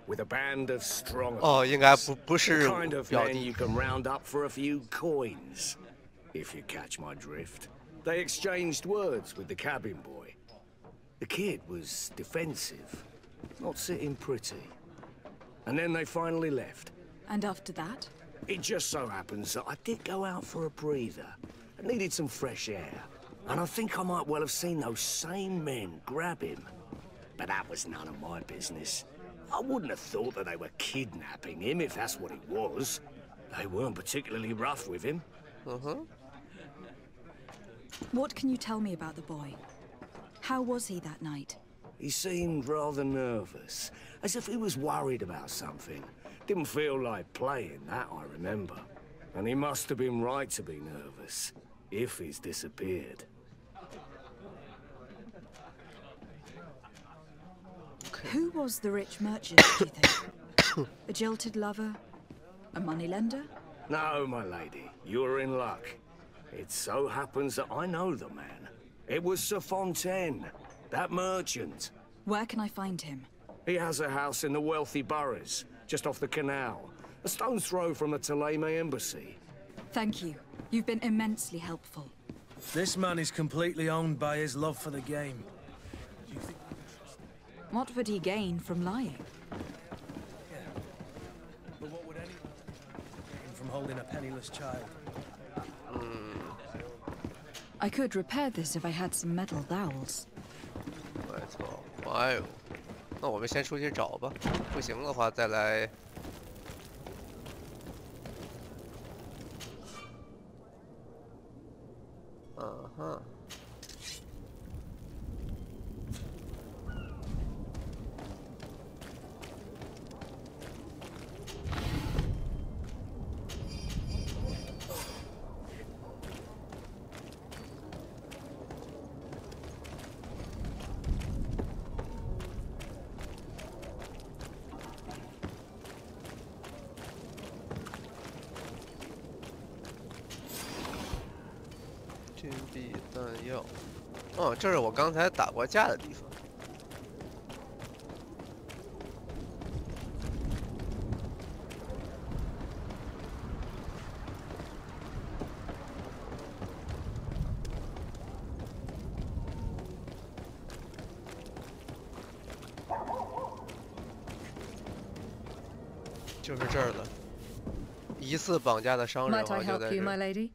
S14: with a band of strong.
S3: 哦，应该不是
S14: the kind of
S3: 表
S14: men
S3: 弟
S14: you can round up for a few coins, if you catch my drift. They exchanged words with the cabin boy. The kid was defensive, not sitting pretty. And then they finally left.
S8: And after that?
S14: It just so happens that I did go out for a breather. I needed some fresh air. And I think I might well have seen those same men grab him. But that was none of my business. I wouldn't have thought that they were kidnapping him if that's what it was. They weren't particularly rough with him.
S8: What can you tell me about the boy? How was he that night?
S14: He seemed rather nervous, as if he was worried about something. Didn't feel like playing, that I remember. And he must have been right to be nervous, if he's disappeared.
S8: Who was the rich merchant, do you think? A jilted lover? A moneylender?
S14: No, my lady, you're in luck. It so happens that I know the man. It was Sir Fontaine, that merchant.
S8: Where can I find him?
S14: He has a house in the wealthy boroughs, just off the canal. A stone's throw from the Thélème embassy.
S8: Thank you. You've been immensely helpful.
S7: This man is completely owned by his love for the game.
S8: What would he gain from lying?
S7: But what would anyone gain from holding a penniless child?
S8: I could repair this if I had some metal dowels.
S3: 没错，哎呦，那我们先出去找吧，不行的话再来。嗯哼。金币弹药，哦，这是我刚才打过架的地方。就是这儿了，疑似绑架的商人
S12: Might
S3: 好
S12: I
S3: 像就
S12: help
S3: 在
S12: you,
S3: 这
S12: my
S3: 儿。
S12: lady?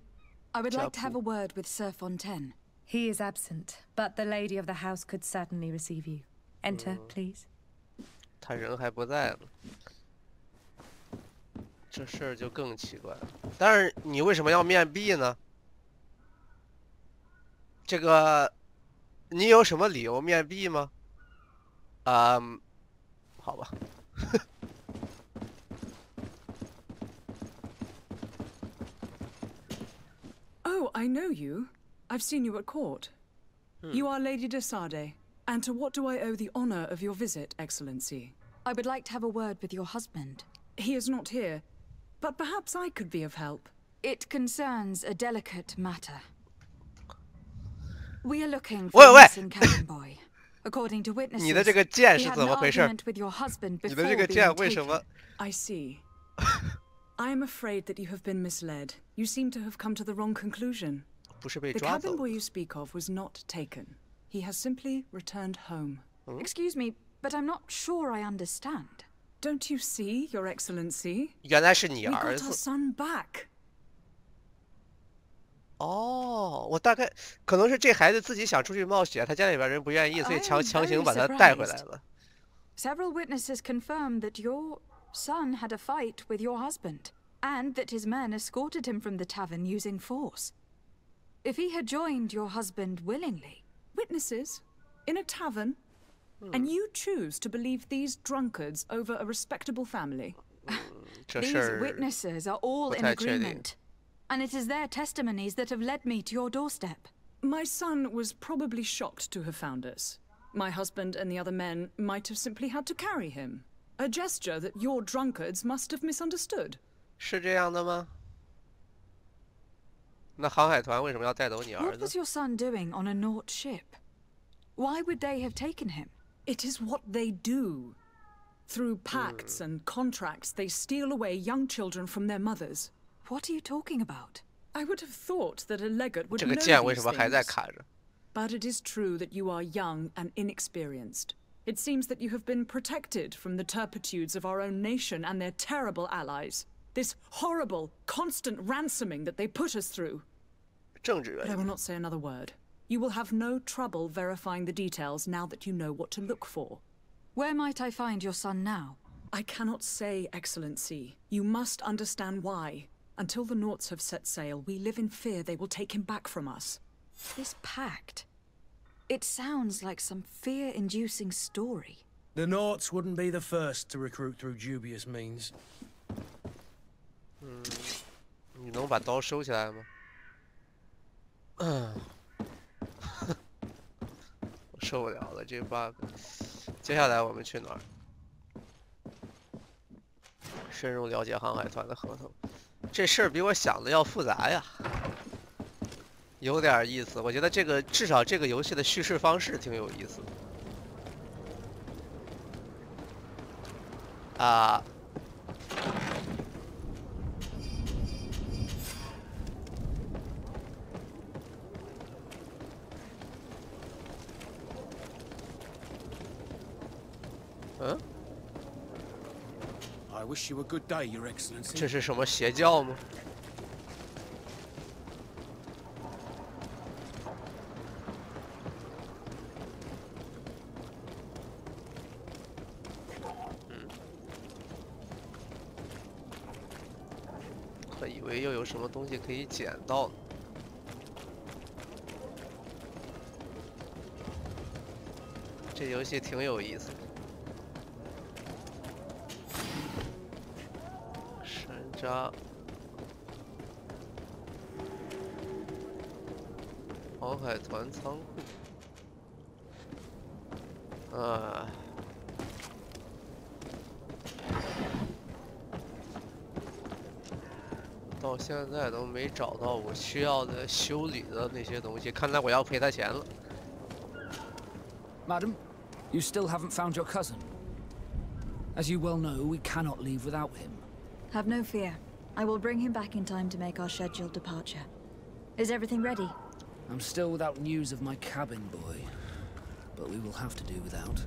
S8: I would like to have a word with Sir Fontaine.
S12: He is absent, but the lady of the house could certainly receive you. Enter, please.
S3: 他人还不在了，这事儿就更奇怪了。但是你为什么要面壁呢？这个，你有什么理由面壁吗？好吧。
S5: Oh, I know you. I've seen you at court. You are Lady de Sardet. And to what do I owe the honor of your visit, Excellency?
S8: I would like to have a word with your husband.
S5: He is not here, but perhaps I could be of help.
S8: It concerns a delicate matter. We are looking for a missing cabin boy. According to witnesses,
S3: 你的这个剑
S8: he
S3: 是
S8: had
S3: 怎
S8: an
S3: 么回事？
S8: argument with your husband
S3: 你
S8: before
S3: 的这个
S8: being
S3: 剑为什
S8: taken.
S3: 么？
S5: I see. I am afraid that you have been misled. You seem to have come to the wrong conclusion.
S3: 不是被
S5: The
S3: 抓走
S5: cabin boy you speak of was not taken. He has simply returned home.
S8: Excuse me, but I'm not sure I understand.
S5: Don't you see, Your Excellency?
S3: 原来是你
S5: We
S3: 儿
S5: got our
S3: 子。
S5: son back.
S3: 哦，我大概可能是这孩子自己想出去冒险，他家里边人不愿意，所以
S8: I am
S3: 强行
S8: very
S3: 把他带回来
S8: surprised.
S3: 了。
S8: Several witnesses confirmed that your son had a fight with your husband, and that his men escorted him from the tavern using force. If he had joined your husband willingly...
S5: Witnesses? In a tavern? And you choose to believe these drunkards over a respectable family?
S3: 这
S8: These
S3: 事儿
S8: witnesses are all
S3: 不
S8: in
S3: 太确定。
S8: agreement, and it is their testimonies that have led me to your doorstep.
S5: My son was probably shocked to have found us. My husband and the other men might have simply had to carry him. A gesture that your drunkards must have misunderstood.
S3: 是这样的吗？那航海团为什么要带走你儿
S8: What
S3: 子
S8: was？your son doing on a Naut ship? Why would they have taken him?
S5: It is what they do. Through pacts and contracts, they steal away young children from their mothers.
S8: What are you talking about?
S5: I would have thought that a legate would
S3: 这
S5: know
S3: 个剑为什
S5: these
S3: 么还在
S5: things.
S3: 卡着？
S5: But it is true that you are young and inexperienced. It seems that you have been protected from the turpitudes of our own nation and their terrible allies. This horrible, constant ransoming that they put us through.
S3: 政治原
S5: But I
S3: 因。
S5: will not say another word. You will have no trouble verifying the details now that you know what to look for.
S8: Where might I find your son now?
S5: I cannot say, Excellency. You must understand why. Until the Nauts have set sail, we live in fear they will take him back from us.
S8: This pact. It sounds like some fear-inducing story.
S7: The Nauts wouldn't be the first to recruit through dubious means.
S3: 你能把刀收起来吗？我受不了了这个 bug。接下来我们去哪儿？深入了解航海团的合同。这事儿比我想的要复杂呀，有点意思。我觉得这个至少这个游戏的叙事方式挺有意思的。啊。
S1: I wish you a good day, Your Excellency.
S3: 这是什么邪教吗？我以为又有什么东西可以捡到呢。这游戏挺有意思的。 航海团仓库，到现在都没找到我需要的修理的那些东西，看来我要赔他钱了。
S11: Madam, you still haven't found your cousin. As you well know, we cannot leave without him.
S8: Have no fear. I will bring him back in time to make our scheduled departure. Is everything ready?
S11: I'm still without news of my cabin boy, but we will have to do without.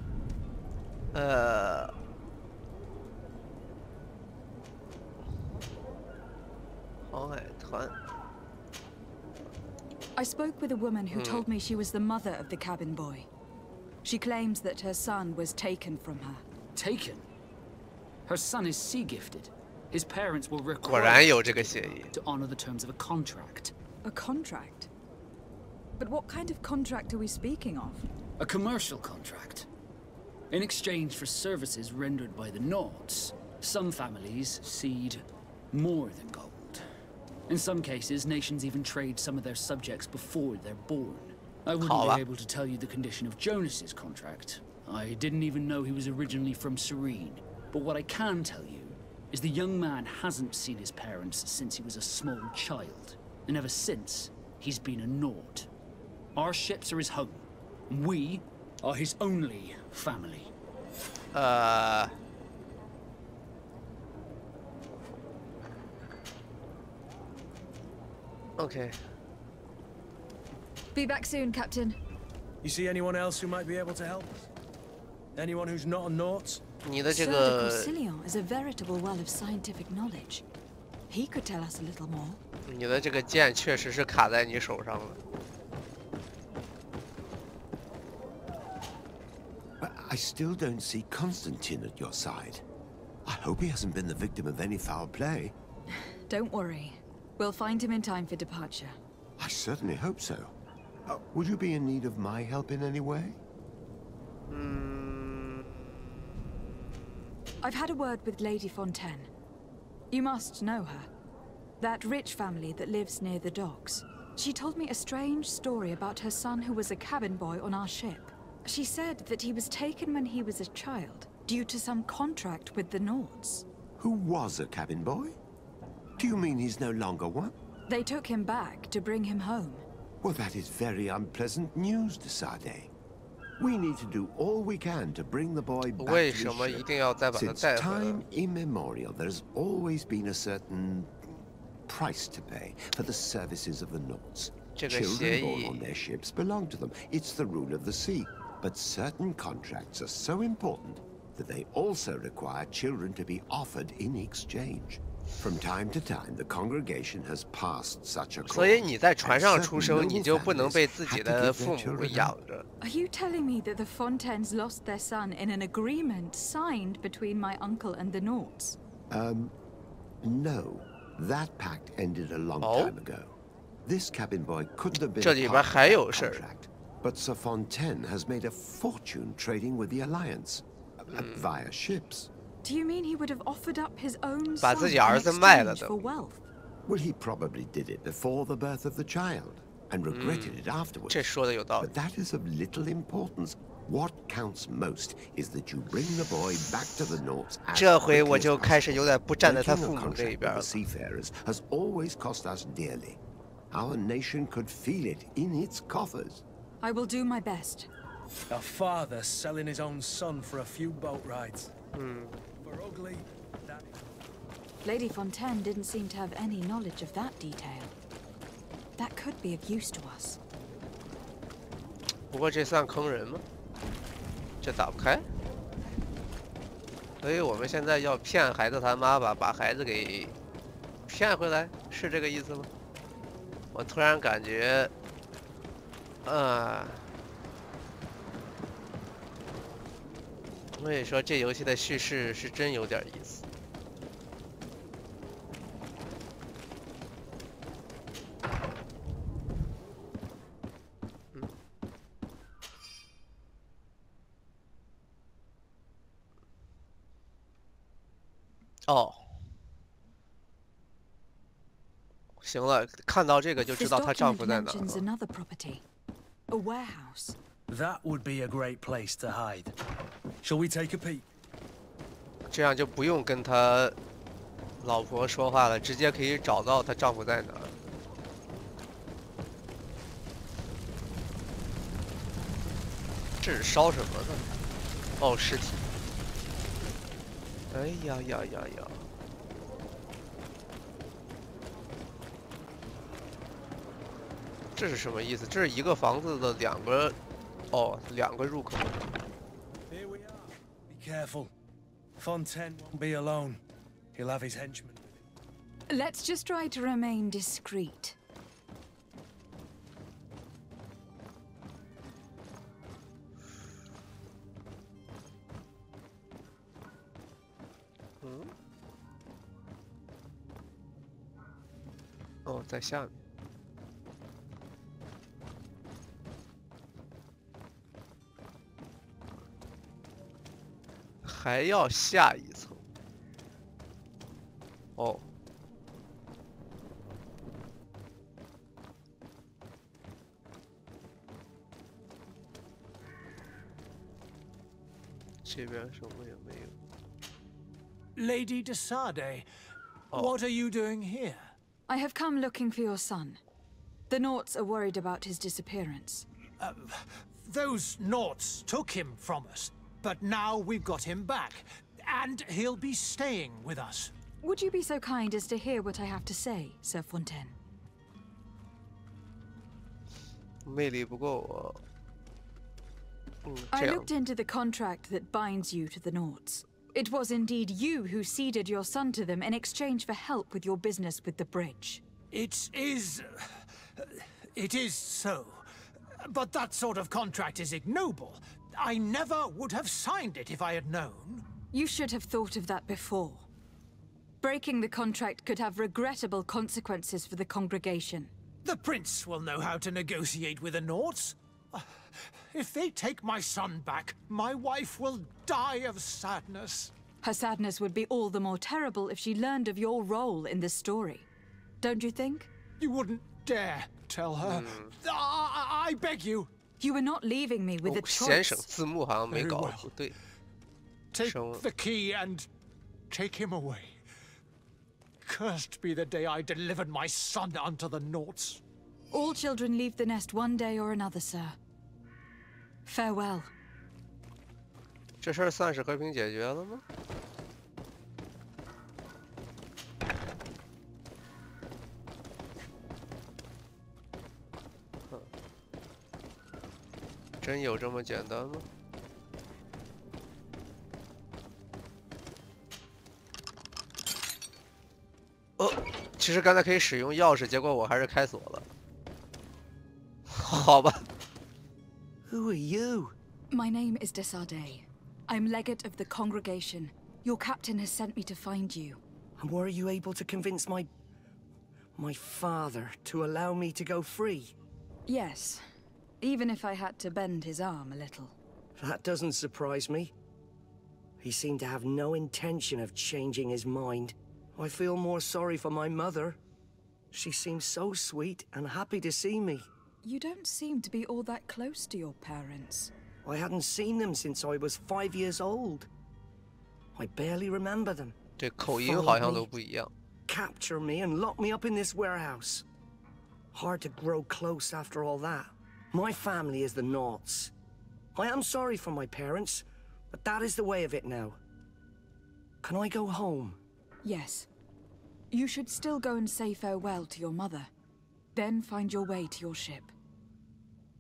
S3: 航海团。
S8: I spoke with a woman who told me she was the mother of the cabin boy. She claims that her son was taken from her.
S11: Taken? Her son is sea-gifted. His parents will
S3: 果然有这个协议。
S11: to honor the terms of a contract.
S8: A contract? But what kind of contract are we speaking of?
S11: A commercial contract. In exchange for services rendered by the Nauts, some families cede more than gold. In some cases, nations even trade some of their subjects before they're born. I wouldn't be able to tell you the condition of Jonas's contract. I didn't even know he was originally from Serene. But what I can tell you is the young man hasn't seen his parents since he was a small child. And ever since, he's been a Naut. Our ships are his home. And we are his only family.
S3: Okay.
S8: Be back soon, Captain.
S7: You see anyone else who might be able to help us? Anyone who's not a Naut?
S3: 你的这
S8: Sir de
S3: 个，
S8: Courcillon is a veritable well of scientific knowledge. He could tell us a little more.
S3: 你的这个剑确实是卡在你手上了。
S4: But I still don't see Constantine at your side. I hope he hasn't been the victim of any foul play.
S8: Don't worry. We'll find him in time for departure.
S4: I certainly hope so. Would you be in need of my help in any way?
S8: I've had a word with Lady Fontaine. You must know her. That rich family that lives near the docks. She told me a strange story about her son who was a cabin boy on our ship. She said that he was taken when he was a child, due to some contract with the Nauts.
S4: Who was a cabin boy? Do you mean he's no longer one?
S8: They took him back to bring him home.
S4: Well, that is very unpleasant news, de Sade. We need to do all we can to bring the boy back
S3: 为
S4: to
S3: 什
S4: his
S3: 么一
S4: ship.
S3: 定要再把他
S4: Since
S3: 带回来？
S4: time immemorial, there's always been a certain price to pay for the services of the Nauts.
S3: 这个协
S4: Children born
S3: 议
S4: on their ships belong to them. It's the rule of the sea. But certain contracts are so important that they also require children to be offered in exchange. From time to time, the congregation has passed such a call.
S3: 所以你在船上出
S4: and
S3: 生，
S4: certain
S3: 你就不能
S4: noble
S3: 被自己
S4: families had to
S3: 的
S4: give
S3: 父
S4: their
S3: 母
S4: children
S3: 养着。
S8: Are you telling me that the Fontaines lost their son in an agreement signed between my uncle and the Nauts?
S4: No. That pact ended a long
S3: Oh.
S4: time ago. This cabin boy couldn't have been
S3: 这
S4: a
S3: 里边
S4: part of
S3: 还
S4: that
S3: 有事儿。
S4: contract. But Sir Fontaine has made a fortune trading with the Alliance via ships.
S8: Do you mean he would have offered up his own
S3: 把
S8: son
S3: 自己
S8: in
S3: 儿子卖了
S8: exchange
S3: 的。
S8: for wealth?
S4: Well, he probably did it before the birth of the child and regretted it afterwards.
S3: 这说的有道理。
S4: But that is of little importance. What counts most is that you bring the boy back to the Nauts as
S3: 这回
S4: quickly
S3: 我
S4: as
S3: 就开始
S4: possible.
S3: 有点不站在他
S4: Breaking a
S3: 父母这一
S4: contract
S3: 边
S4: with
S3: 了
S4: the。seafarers has always cost us dearly. Our nation could feel it in its coffers.
S8: I will do my best.
S7: A father selling his own son for a few boat rides. For ugly.
S8: Lady Fontaine didn't seem to have any knowledge of that detail. That could be of use to us.
S3: 不过这算坑人吗？这打不开。所以我们现在要骗孩子他妈吧，把孩子给骗回来，是这个意思吗？我突然感觉，所以说这游戏的叙事是真有点意思。哦，行了，看到这个就知
S8: This
S3: 道她丈
S8: document
S3: 夫在哪
S8: mentions
S3: 了。
S8: another property, a warehouse.
S7: That would be a great place to hide. Shall we take a peek?
S3: 这样就不用跟他老婆说话了，直接可以找到她丈夫在哪儿。这是烧什么呢？哦，尸体。哎呀呀呀呀！这是什么意思？这是一个房子的两个，哦，两个入口。
S7: Here we are. Be careful. Fontaine won't be alone. He'll have his henchmen with him.
S8: Let's just try to remain discreet.
S3: Hmm? 哦，在下面。还要下一层。哦。这边什么也没有。
S1: Lady de Sardet, what are you doing here?
S8: I have come looking for your son. The Nauts are worried about his disappearance.
S1: Those Nauts took him from us, but now we've got him back, and he'll be staying with us.
S8: Would you be so kind as to hear what I have to say, Sir Fontaine?
S3: 魅力不够我。
S8: I looked into the contract that binds you to the Nauts. It was indeed you who ceded your son to them in exchange for help with your business with the bridge.
S1: It is so. But that sort of contract is ignoble. I never would have signed it if I had known.
S8: You should have thought of that before. Breaking the contract could have regrettable consequences for the congregation.
S1: The prince will know how to negotiate with the Nauts. If they take my son back, my wife will die of sadness.
S8: Her sadness would be all the more terrible if she learned of your role in this story. Don't you think?
S1: You wouldn't dare tell her. I beg you.
S8: You were not leaving me with a
S3: 先
S8: choice.
S3: 生，字幕好像没搞
S1: Very well.
S3: 不对。
S1: Take
S3: 生了
S1: the key and take him away. Cursed be the day I delivered my son unto the Nauts.
S8: All children leave the nest one day or another, sir. Farewell.
S3: 这事儿算是和平解决了吗？真有这么简单吗？哦，其实刚才可以使用钥匙，结果我还是开锁了。好吧。
S14: Who are you?
S8: My name is Desarde. I'm legate of the congregation. Your captain has sent me to find you.
S14: And were you able to convince my father to allow me to go free?
S8: Yes. Even if I had to bend his arm a little.
S14: That doesn't surprise me. He seemed to have no intention of changing his mind. I feel more sorry for my mother. She seems so sweet and happy to see me.
S8: You don't seem to be all that close to your parents.
S14: I hadn't seen them since I was 5 years old. I barely remember them.
S3: 这口音好像都不一样。
S14: Capture me and lock me up in this warehouse. Hard to grow close after all that. My family is the Naughts. I am sorry for my parents, but that is the way of it now. Can I go home?
S8: Yes. You should still go and say farewell to your mother. Then find your way to your ship.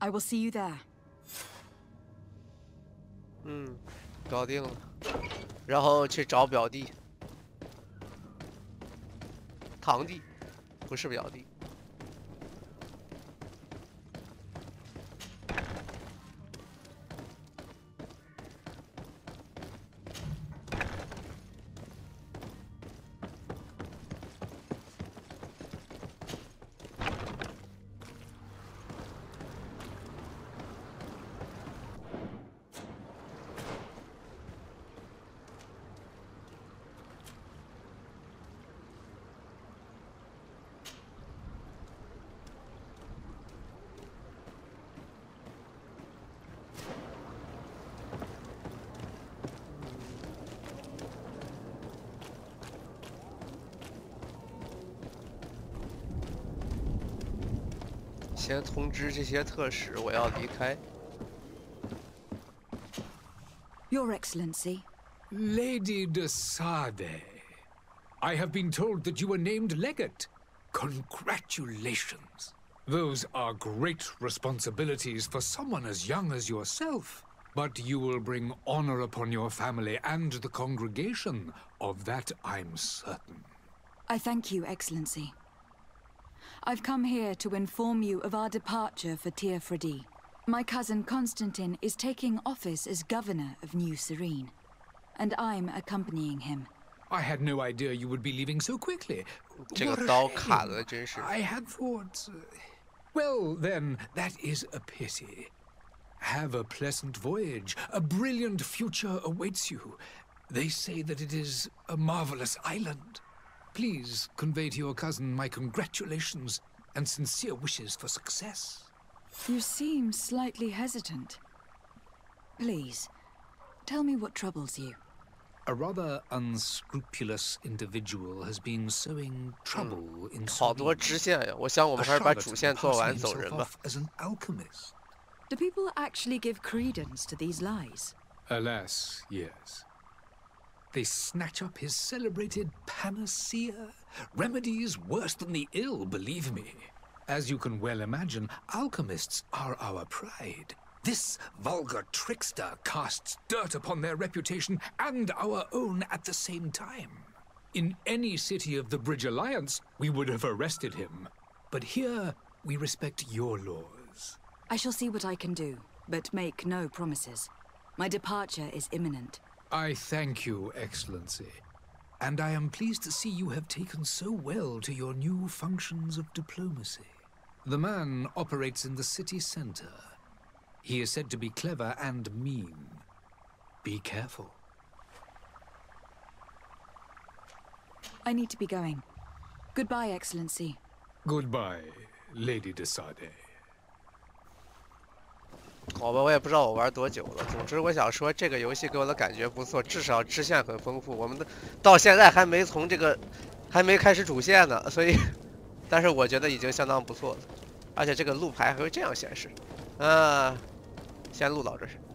S8: I will see you there.
S3: 搞定了，然后去找表弟、堂弟，不是表弟。先通知这些特使，我要离开。
S8: Your Excellency.
S1: Lady Desarde, I have been told that you were named legate. Congratulations. Those are great responsibilities for someone as young as yourself. But you will bring honor upon your family and the congregation. Of that I'm certain.
S8: I thank you, Excellency. I've come here to inform you of our departure for Geforce. My cousin Constantine is taking office as governor of New Serene, and I'm accompanying him.
S1: I had no idea you would be leaving so quickly.
S3: 这个刀砍的真是。
S1: I had thought. Well, then, that is a pity. Have a pleasant voyage. A brilliant future awaits you. They say that it is a marvelous island. Please convey to your cousin my congratulations and sincere wishes for success.
S8: You seem slightly hesitant. Please, tell me what troubles you.
S1: A rather unscrupulous individual has been sowing trouble in
S3: 好多支线呀！我想我们还是把主线做完走人吧。
S1: As an alchemist.
S8: Do people actually give credence to these lies?
S1: Alas, yes. They snatch up his celebrated panacea, remedies worse than the ill, believe me. As you can well imagine, alchemists are our pride. This vulgar trickster casts dirt upon their reputation and our own at the same time. In any city of the Bridge Alliance, we would have arrested him. But here, we respect your laws.
S8: I shall see what I can do, but make no promises. My departure is imminent.
S1: I thank you, Excellency. And I am pleased to see you have taken so well to your new functions of diplomacy. The man operates in the city center. He is said to be clever and mean. Be careful.
S8: I need to be going. Goodbye, Excellency.
S1: Goodbye, Lady Desarde.
S3: 好吧，我也不知道我玩多久了。总之，我想说这个游戏给我的感觉不错，至少支线很丰富。我们到现在还没开始主线呢，所以，但是我觉得已经相当不错了。而且这个路牌还会这样显示，先录到这是。